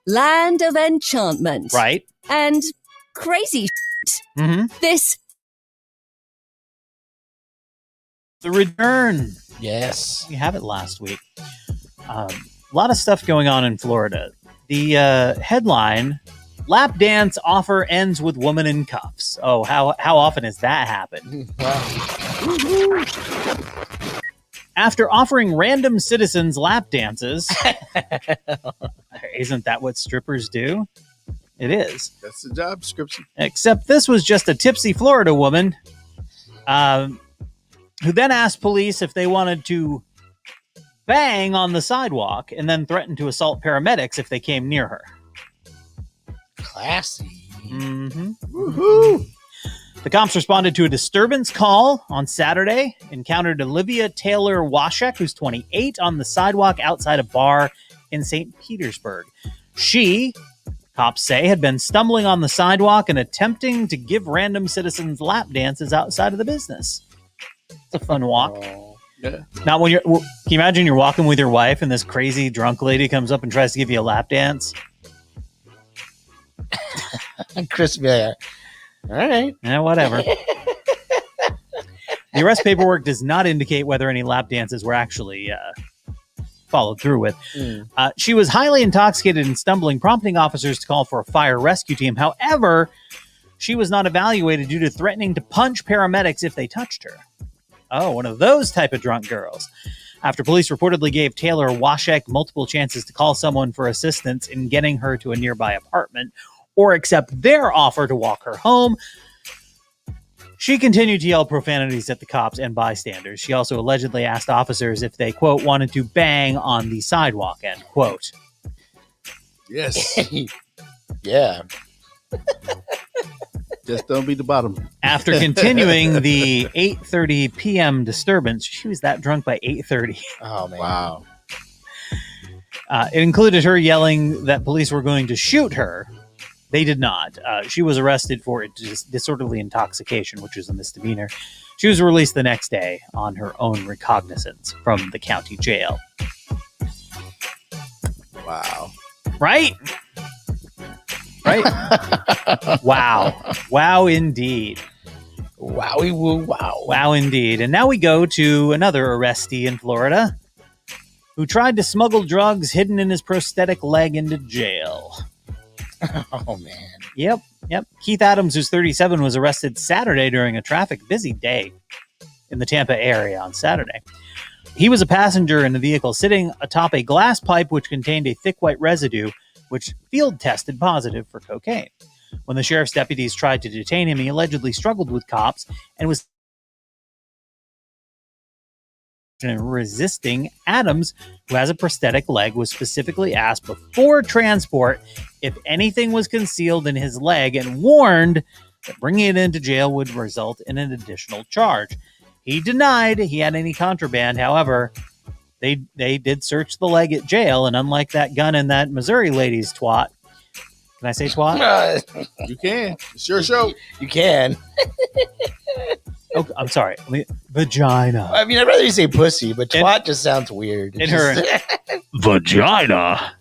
Land of enchantment. Right. And crazy Mm-hmm. This. The return. Yes. We have it last week. A lot of stuff going on in Florida. The headline, lap dance offer ends with woman in cuffs. Oh, how often has that happened? Wow. After offering random citizens lap dances, isn't that what strippers do? It is. That's the job description. Except this was just a tipsy Florida woman who then asked police if they wanted to bang on the sidewalk and then threatened to assault paramedics if they came near her. Classy. Mm-hmm. Woohoo! The cops responded to a disturbance call on Saturday, encountered Olivia Taylor Washek, who's 28, on the sidewalk outside a bar in St. Petersburg. She, cops say, had been stumbling on the sidewalk and attempting to give random citizens lap dances outside of the business. It's a fun walk. Yeah. Now, can you imagine you're walking with your wife and this crazy drunk lady comes up and tries to give you a lap dance? Chris, yeah. All right. Yeah, whatever. The arrest paperwork does not indicate whether any lap dances were actually followed through with. She was highly intoxicated and stumbling, prompting officers to call for a fire rescue team. However, she was not evaluated due to threatening to punch paramedics if they touched her. Oh, one of those type of drunk girls. After police reportedly gave Taylor Washek multiple chances to call someone for assistance in getting her to a nearby apartment or accept their offer to walk her home, she continued to yell profanities at the cops and bystanders. She also allegedly asked officers if they, quote, wanted to bang on the sidewalk, end quote. Yes. Yeah. Just don't be the bottom. After continuing the 8:30 p.m. disturbance, she was that drunk by 8:30. Oh, man. Wow. It included her yelling that police were going to shoot her. They did not. She was arrested for disorderly intoxication, which is a misdemeanor. She was released the next day on her own recognizance from the county jail. Wow. Right? Right? Wow. Wow, indeed. Wowie woo wow. Wow, indeed. And now we go to another arrestee in Florida who tried to smuggle drugs hidden in his prosthetic leg into jail. Oh, man. Yep. Keith Adams, who's 37, was arrested Saturday during a busy day in the Tampa area on Saturday. He was a passenger in the vehicle sitting atop a glass pipe which contained a thick white residue, which field tested positive for cocaine. When the sheriff's deputies tried to detain him, he allegedly struggled with cops and was resisting. Adams, who has a prosthetic leg, was specifically asked before transport if anything was concealed in his leg and warned that bringing it into jail would result in an additional charge. He denied he had any contraband. However, they did search the leg at jail, and unlike that gun and that Missouri lady's twat, can I say twat? You can. It's your show. You can. Oh, I'm sorry. Vagina. I mean, I'd rather you say pussy, but twat just sounds weird. In her vagina.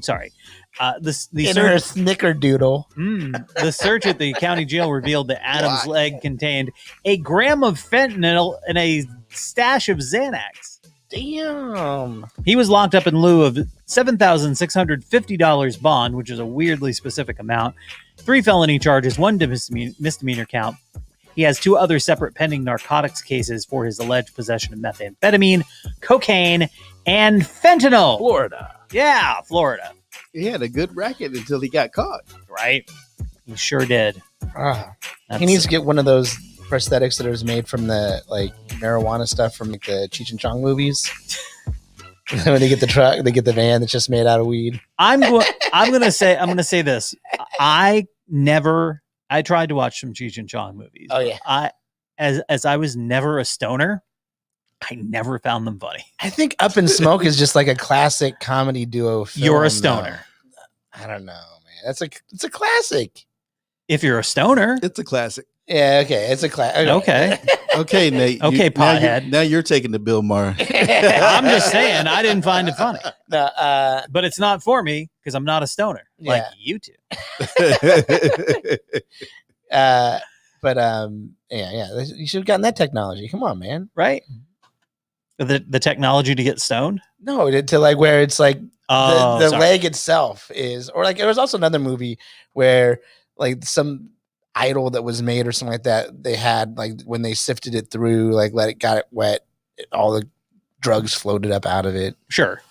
Sorry. In her snickerdoodle. The search at the county jail revealed that Adam's leg contained a gram of fentanyl and a stash of Xanax. Damn. He was locked up in lieu of $7,650 bond, which is a weirdly specific amount, 3 felony charges, 1 misdemeanor count. He has 2 other separate pending narcotics cases for his alleged possession of methamphetamine, cocaine, and fentanyl. Florida. Yeah, Florida. He had a good racket until he got caught. Right. He sure did. He needs to get one of those prosthetics that are made from the like marijuana stuff from like the Cheech and Chong movies. When they get the truck, they get the van that's just made out of weed. I'm gonna say this. I tried to watch some Cheech and Chong movies. Oh yeah. As I was never a stoner, I never found them funny. I think Up in Smoke is just like a classic comedy duo film. You're a stoner. I don't know, man. It's a classic. If you're a stoner, it's a classic. Yeah, okay. It's a classic. Okay. Okay, Nate. Okay, pothead. Now you're taking the Bill Maher. I'm just saying I didn't find it funny. No, but it's not for me because I'm not a stoner like you two. Yeah. You should have gotten that technology. Come on, man. Right? The technology to get stoned? No, to like where it's like the sorry. leg itself is, or like there was also another movie where like some idol that was made or something like that. They had like when they sifted it through, like got it wet, all the drugs floated up out of it. Sure.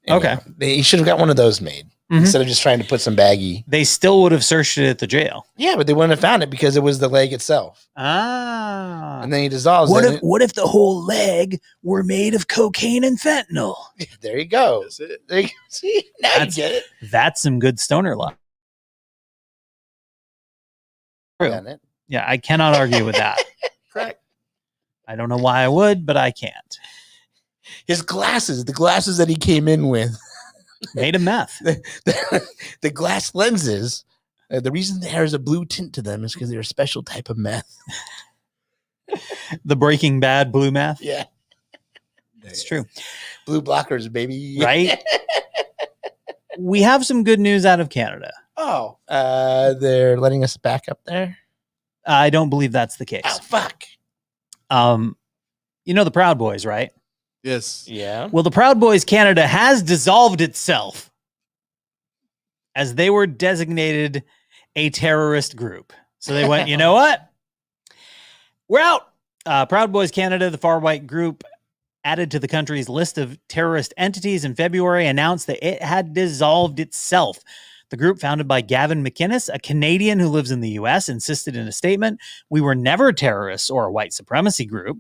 Anyway, you should have got one of those made instead of just trying to put some baggie. They still would have searched it at the jail. Yeah, but they wouldn't have found it because it was the leg itself. And then he dissolves it. What if the whole leg were made of cocaine and fentanyl? There you go. That's it. There you go. See, now you get it. That's some good stoner luck. Yeah, I cannot argue with that. Correct. I don't know why I would, but I can't. His glasses, the glasses that he came in with. Made of meth. The glass lenses, the reason there's a blue tint to them is because they're a special type of meth. The Breaking Bad blue meth? Yeah. It's true. Blue blockers, baby. Right? We have some good news out of Canada. Oh, they're letting us back up there? I don't believe that's the case. Oh, fuck. You know the Proud Boys, right? Yes. Yeah. Well, the Proud Boys Canada has dissolved itself as they were designated a terrorist group. So they went, you know what? We're out. Proud Boys Canada, the far-right group added to the country's list of terrorist entities in February, announced that it had dissolved itself. The group, founded by Gavin McInnes, a Canadian who lives in the U.S., insisted in a statement, "We were never terrorists or a white supremacy group."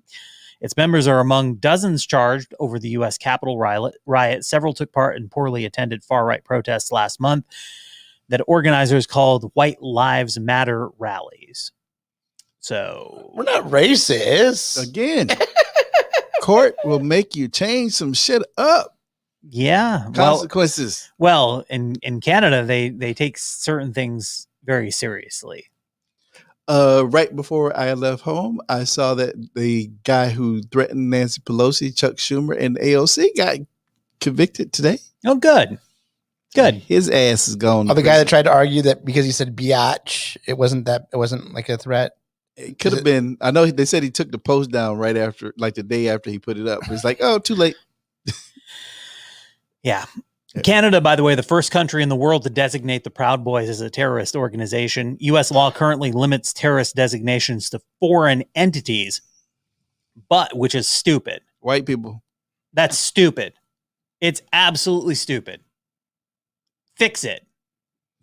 Its members are among dozens charged over the U.S. Capitol riot. Several took part in poorly attended far-right protests last month that organizers called White Lives Matter rallies. So we're not racist. Again, court will make you change some shit up. Yeah. Consequences. Well, in Canada, they take certain things very seriously. Right before I left home, I saw that the guy who threatened Nancy Pelosi, Chuck Schumer, and AOC got convicted today. Oh, good. Good. His ass is gone. Oh, the guy that tried to argue that because he said biatch, it wasn't like a threat. It could have been. I know they said he took the post down right after, like the day after he put it up. It's like, oh, too late. Yeah. Canada, by the way, the first country in the world to designate the Proud Boys as a terrorist organization. U.S. law currently limits terrorist designations to foreign entities, which is stupid. White people. That's stupid. It's absolutely stupid. Fix it.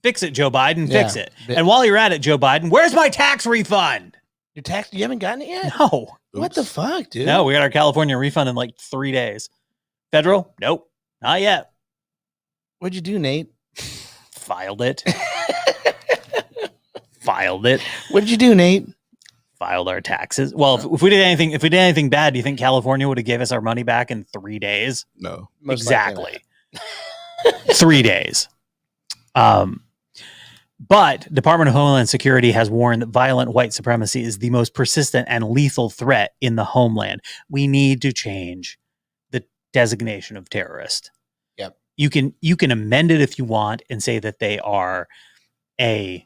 Fix it, Joe Biden. Fix it. And while you're at it, Joe Biden, where's my tax refund? Your tax? You haven't gotten it yet? No. What the fuck, dude? No, we got our California refund in like 3 days. Federal? Nope. Not yet. What'd you do, Nate? Filed it. Filed it. What did you do, Nate? Filed our taxes. Well, if we did anything bad, do you think California would have gave us our money back in 3 days? No. Exactly. 3 days. But Department of Homeland Security has warned that violent white supremacy is the most persistent and lethal threat in the homeland. We need to change the designation of terrorist. Yep. You can amend it if you want and say that they are a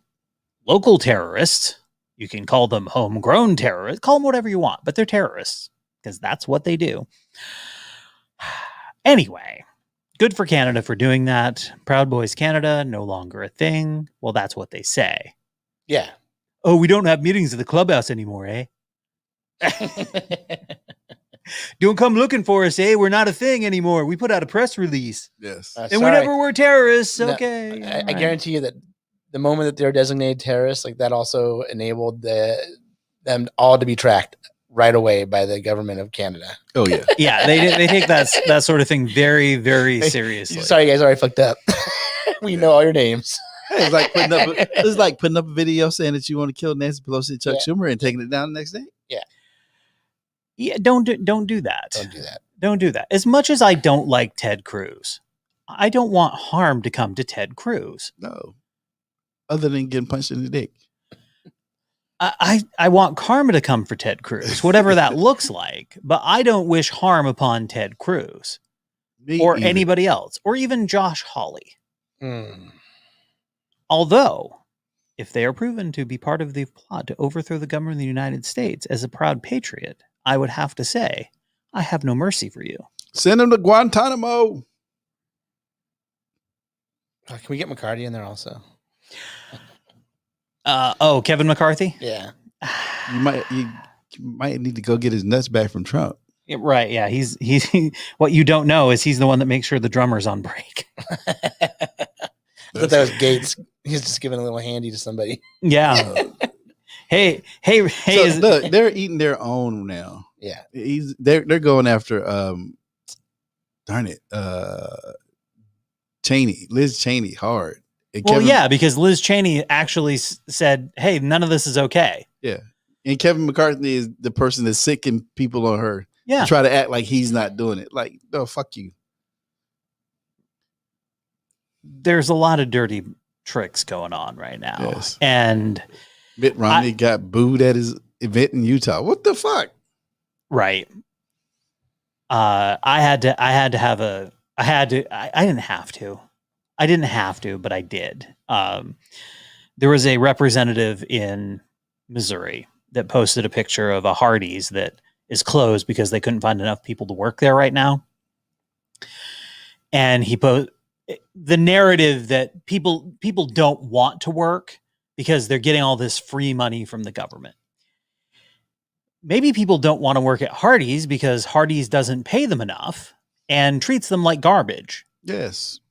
local terrorist. You can call them homegrown terrorists. Call them whatever you want, but they're terrorists because that's what they do. Anyway, good for Canada for doing that. Proud Boys Canada, no longer a thing. Well, that's what they say. Yeah. Oh, we don't have meetings at the clubhouse anymore, eh? Don't come looking for us, eh? We're not a thing anymore. We put out a press release. Yes. And we never were terrorists. Okay. No, I guarantee you that the moment that they're designated terrorists, like that also enabled them all to be tracked right away by the government of Canada. Oh yeah. Yeah, they take that sort of thing very, very seriously. Sorry, guys, already fucked up. We know all your names. It's like putting up a video saying that you want to kill Nancy Pelosi and Chuck Schumer and taking it down the next day. Yeah. Yeah, don't do that. Don't do that. Don't do that. As much as I don't like Ted Cruz, I don't want harm to come to Ted Cruz. No. Other than getting punched in the dick. I want karma to come for Ted Cruz, whatever that looks like. But I don't wish harm upon Ted Cruz or anybody else, or even Josh Hawley. Although, if they are proven to be part of the plot to overthrow the government of the United States as a proud patriot, I would have to say, I have no mercy for you. Send them to Guantanamo. Can we get McCarty in there also? Kevin McCarthy? Yeah. You might need to go get his nuts back from Trump. Yeah, right. Yeah. He's what you don't know is he's the one that makes sure the drummer's on break. I thought that was Gates. He's just giving a little handy to somebody. Yeah. Hey. So, look, they're eating their own now. Yeah. They're going after darn it, Liz Cheney hard. And because Liz Cheney actually said, "Hey, none of this is okay." Yeah, and Kevin McCarthy is the person that's sicking people on her. Yeah, to try to act like he's not doing it. Like, no, fuck you. There's a lot of dirty tricks going on right now, yes. And Mitt Romney got booed at his event in Utah. What the fuck? Right. I didn't have to, but I did. There was a representative in Missouri that posted a picture of a Hardee's that is closed because they couldn't find enough people to work there right now. And he posted the narrative that people don't want to work because they're getting all this free money from the government. Maybe people don't want to work at Hardee's because Hardee's doesn't pay them enough and treats them like garbage. Yes.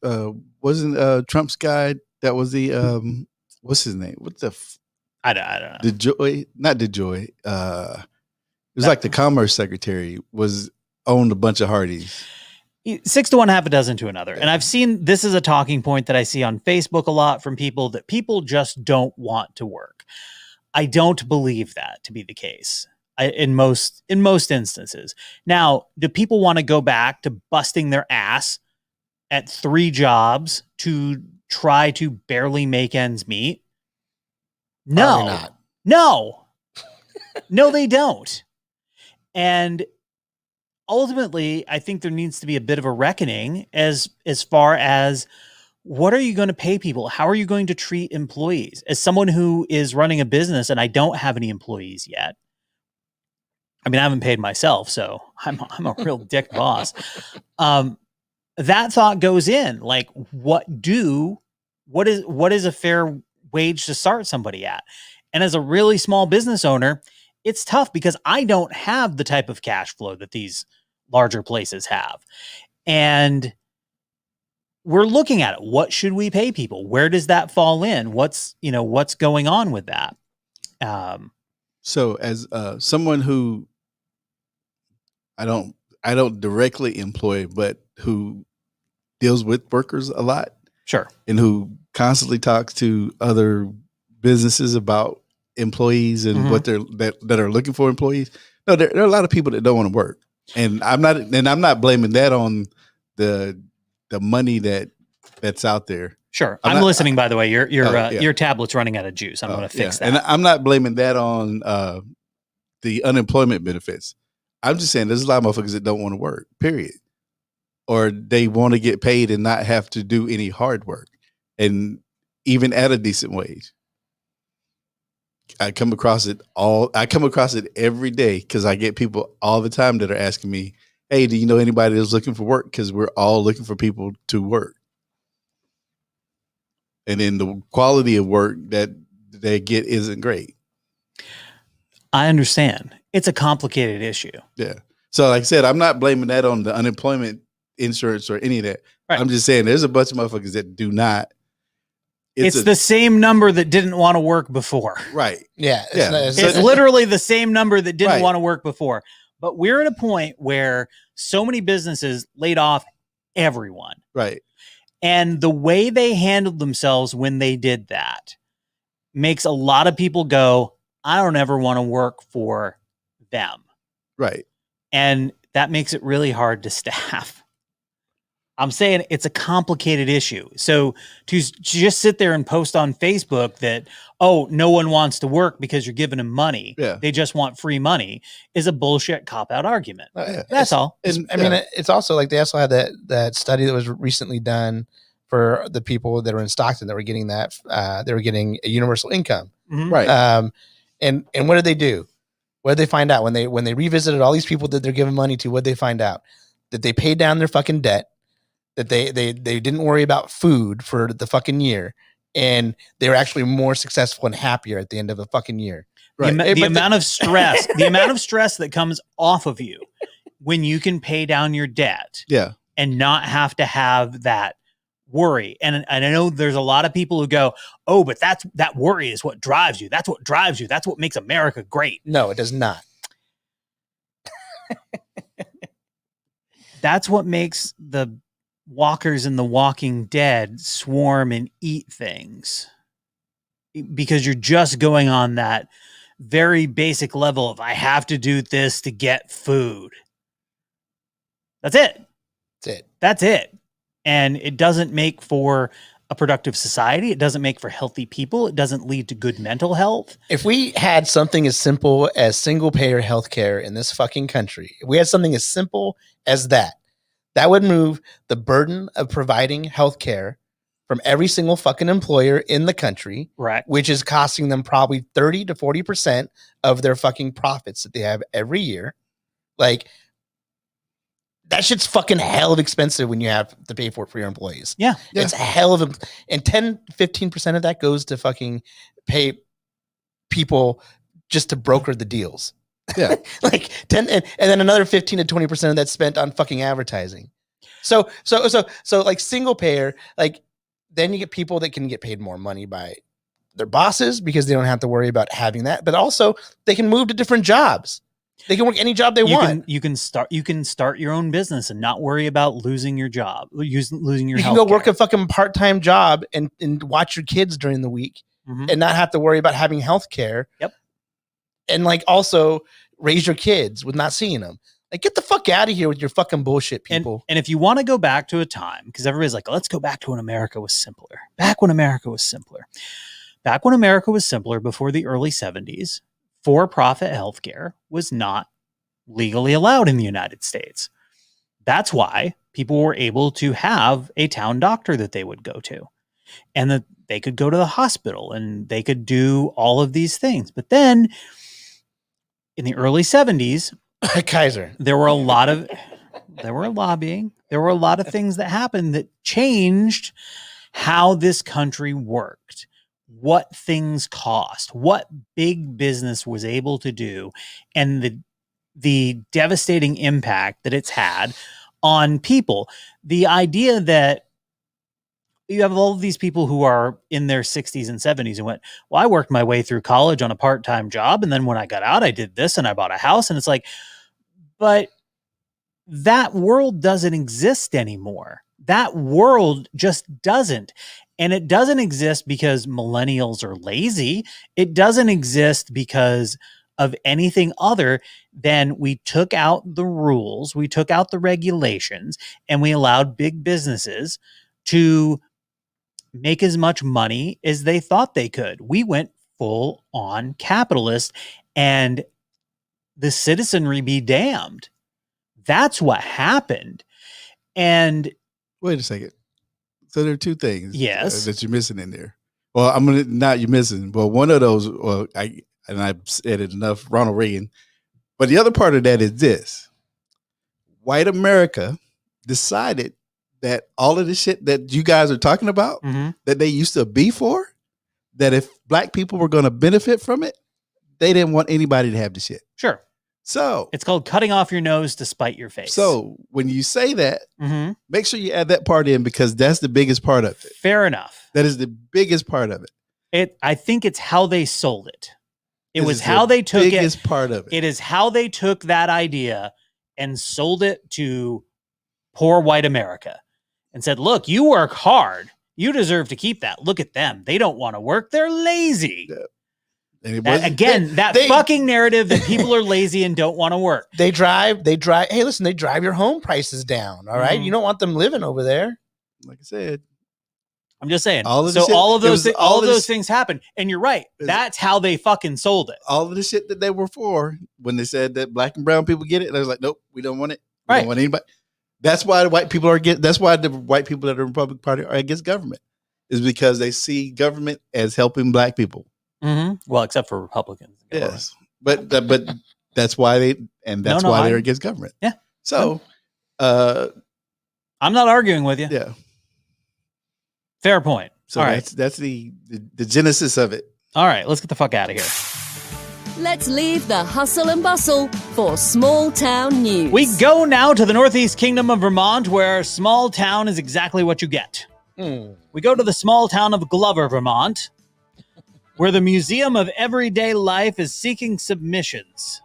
Wasn't Trump's guy that was the what's his name? What the I don't know. Not DeJoy. It was like the Commerce Secretary owned a bunch of Hardee's. 6 to 1, half a dozen to another. And I've seen this is a talking point that I see on Facebook a lot from people that people just don't want to work. I don't believe that to be the case in most instances. Now, do people want to go back to busting their ass at 3 jobs to try to barely make ends meet? No. Probably not. No. No, they don't. And ultimately, I think there needs to be a bit of a reckoning as far as what are you going to pay people? How are you going to treat employees? As someone who is running a business and I don't have any employees yet, I mean, I haven't paid myself, so I'm a real dick boss. That thought goes in, like, what is a fair wage to start somebody at? And as a really small business owner, it's tough because I don't have the type of cash flow that these larger places have. And we're looking at it. What should we pay people? Where does that fall in? What's going on with that? So as someone who I don't directly employ, but who deals with workers a lot. Sure. And who constantly talks to other businesses about employees and what that are looking for employees. No, there are a lot of people that don't want to work. And I'm not blaming that on the money that's out there. Sure. I'm listening, by the way. Your tablet's running out of juice. I'm going to fix that. And I'm not blaming that on the unemployment benefits. I'm just saying there's a lot of motherfuckers that don't want to work, period. or they want to get paid and not have to do any hard work, and even at a decent wage. I come across it every day because I get people all the time that are asking me, hey, do you know anybody that's looking for work? Because we're all looking for people to work. And then the quality of work that they get isn't great. I understand. It's a complicated issue. Yeah. So like I said, I'm not blaming that on the unemployment insurance or any of that. Right. I'm just saying there's a bunch of motherfuckers that do not. It's the same number that didn't want to work before. Right. Yeah. It's literally the same number that didn't want to work before. But we're at a point where so many businesses laid off everyone. Right. And the way they handled themselves when they did that makes a lot of people go, I don't ever want to work for them. Right. And that makes it really hard to staff. I'm saying it's a complicated issue. So to just sit there and post on Facebook that, oh, no one wants to work because you're giving them money. Yeah. They just want free money is a bullshit cop-out argument. Yeah. That's all. I mean, it's also like they also had that study that was recently done for the people that were in Stockton that were getting that they were getting a universal income. Mm-hmm. Right. And what did they do? What did they find out when they revisited all these people that they're giving money to? What did they find out? That they paid down their fucking debt. That they didn't worry about food for the fucking year, and they were actually more successful and happier at the end of a fucking year. Right. The amount of stress, the amount of stress that comes off of you when you can pay down your debt, and not have to have that worry. And I know there's a lot of people who go, "Oh, but that worry is what drives you. That's what drives you. That's what makes America great." No, it does not. That's what makes the walkers in The Walking Dead swarm and eat things, because you're just going on that very basic level of I have to do this to get food. That's it. And it doesn't make for a productive society. It doesn't make for healthy people. It doesn't lead to good mental health. If we had something as simple as single payer healthcare in this fucking country, if we had something as simple as that would move the burden of providing healthcare from every single fucking employer in the country, right? Which is costing them probably 30 to 40% of their fucking profits that they have every year. Like, that shit's fucking hell of expensive when you have to pay for it for your employees. Yeah. It's a hell of and 10, 15% of that goes to fucking pay people just to broker the deals. Yeah. Like 10 and then another 15 to 20% of that's spent on fucking advertising. So like single payer, like then you get people that can get paid more money by their bosses because they don't have to worry about having that, but also they can move to different jobs. They can work any job they want. You can start your own business and not worry about losing your job, losing your You health can go care. work a fucking part-time job and watch your kids during the week and not have to worry about having health care. Yep. And like also raise your kids with not seeing them. Like, get the fuck out of here with your fucking bullshit, people. And if you want to go back to a time, because everybody's like, let's go back to when America was simpler. Back when America was simpler. Back when America was simpler, before the early 70s, for-profit healthcare was not legally allowed in the United States. That's why people were able to have a town doctor that they would go to, and that they could go to the hospital and they could do all of these things. But then in the early 70s, Kaiser, there were lobbying. There were a lot of things that happened that changed how this country worked, what things cost, what big business was able to do, and the devastating impact that it's had on people. The idea that you have all of these people who are in their 60s and 70s and went, well, I worked my way through college on a part-time job, and then when I got out, I did this and I bought a house. And it's like, but that world doesn't exist anymore. That world just doesn't. And it doesn't exist because millennials are lazy. It doesn't exist because of anything other than we took out the rules, we took out the regulations, and we allowed big businesses to make as much money as they thought they could. We went full on capitalist, and the citizenry be damned. That's what happened. And wait a second. So there are two things yes that you're missing in there. Well, I'm gonna not you're missing. Well, one of those, well, I've said it enough, Ronald Reagan. But the other part of that is this: white America decided that all of the shit that you guys are talking about, that they used to be for, that if black people were going to benefit from it, they didn't want anybody to have the shit. Sure. So it's called cutting off your nose to spite your face. So when you say that, make sure you add that part in because that's the biggest part of it. Fair enough. That is the biggest part of it. I think it's how they sold it. It was how they took it. Biggest part of it. It is how they took that idea and sold it to poor white America and said, look, you work hard. You deserve to keep that. Look at them. They don't want to work. They're lazy. That fucking narrative that people are lazy and don't want to work. They drive. Hey, listen, they drive your home prices down. All right. You don't want them living over there. Like I said, I'm just saying. All of those things happen. And you're right. That's how they fucking sold it. All of the shit that they were for when they said that black and brown people get it. They was like, nope, we don't want it. We don't want anybody. That's why the white people are against. That's why the white people that are Republican Party are against government, is because they see government as helping black people. Well, except for Republicans. Yes, but that's why they're against government. Yeah. So, I'm not arguing with you. Yeah. Fair point. So all right, that's the genesis of it. All right, let's get the fuck out of here. Let's leave the hustle and bustle for small town news. We go now to the Northeast Kingdom of Vermont, where small town is exactly what you get. We go to the small town of Glover, Vermont, where the Museum of Everyday Life is seeking submissions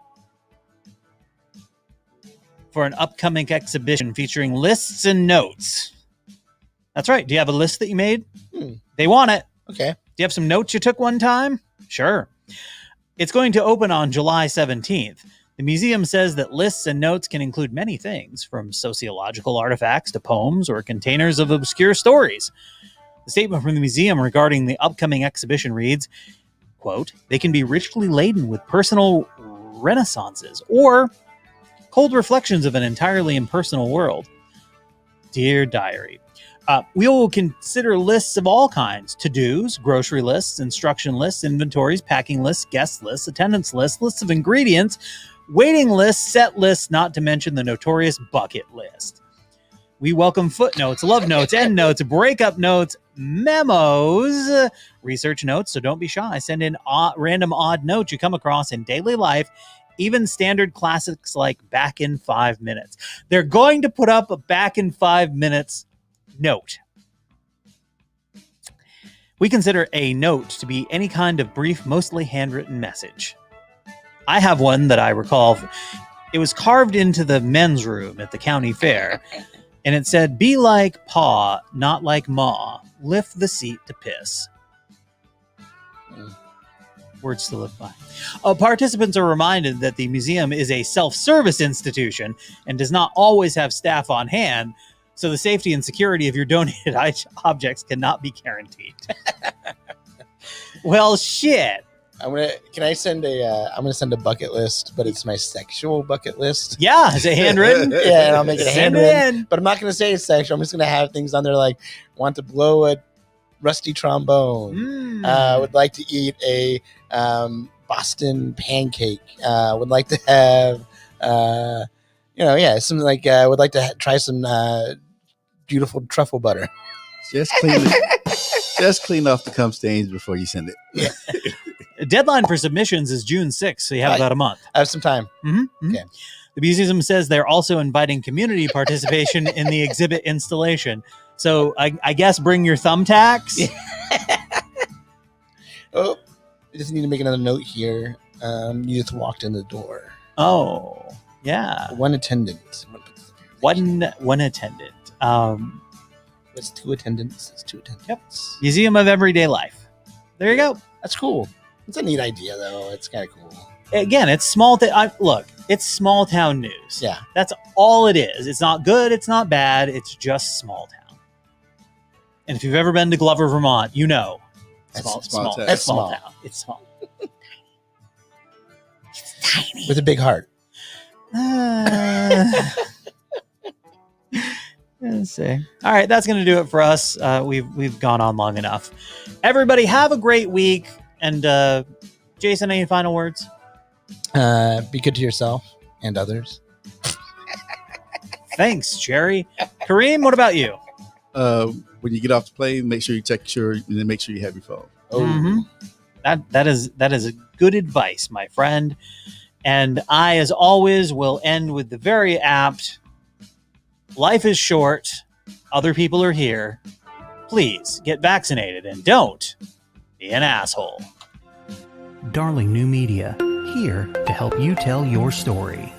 for an upcoming exhibition featuring lists and notes. That's right. Do you have a list that you made? They want it. Okay. Do you have some notes you took one time? Sure. It's going to open on July 17th. The museum says that lists and notes can include many things, from sociological artifacts to poems or containers of obscure stories. The statement from the museum regarding the upcoming exhibition reads, quote, they can be richly laden with personal renaissances or cold reflections of an entirely impersonal world. Dear diary, we will consider lists of all kinds: to-dos, grocery lists, instruction lists, inventories, packing lists, guest lists, attendance lists, lists of ingredients, waiting lists, set lists, not to mention the notorious bucket list. We welcome footnotes, love notes, end notes, breakup notes, memos, research notes, so don't be shy. Send in random odd notes you come across in daily life, even standard classics like Back in 5 Minutes. They're going to put up a Back in 5 Minutes note. We consider a note to be any kind of brief, mostly handwritten message. I have one that I recall. It was carved into the men's room at the county fair, and it said, be like Pa, not like Ma. Lift the seat to piss. Words to live by. Participants are reminded that the museum is a self-service institution and does not always have staff on hand, so the safety and security of your donated objects cannot be guaranteed. Well, shit. I'm gonna send a bucket list, but it's my sexual bucket list. Yeah, is it handwritten? Yeah, and I'll make it Send handwritten. it But I'm not gonna say it's sexual. I'm just gonna have things on there like want to blow a rusty trombone. Would like to eat a Boston pancake. Would like to have something like would like to try some beautiful truffle butter. Just clean off the cum stains before you send it. Yeah. The deadline for submissions is June 6th, so you have about a month. I have some time. Okay. The museum says they're also inviting community participation in the exhibit installation. So I guess bring your thumbtacks. Oh, I just need to make another note here. You just walked in the door. Oh, yeah. One attendant. One attendant. It's two attendants. It's two attendants. Yep. Museum of Everyday Life. There you go. That's cool. It's a neat idea, though. It's kind of cool. Again, it's small. Look, it's small town news. Yeah. That's all it is. It's not good. It's not bad. It's just small town. And if you've ever been to Glover, Vermont, you know. Small town. It's small. It's small. It's tiny. With a big heart. Let's see. All right, that's going to do it for us. We've gone on long enough. Everybody, have a great week. And Jason, any final words? Be good to yourself and others. Thanks, Jerry. Kareem, what about you? When you get off the plane, make sure you make sure you have your phone. Mm-hmm. That is a good advice, my friend. And I, as always, will end with the very apt: life is short. Other people are here. Please get vaccinated and don't be an asshole. Darling New Media, here to help you tell your story.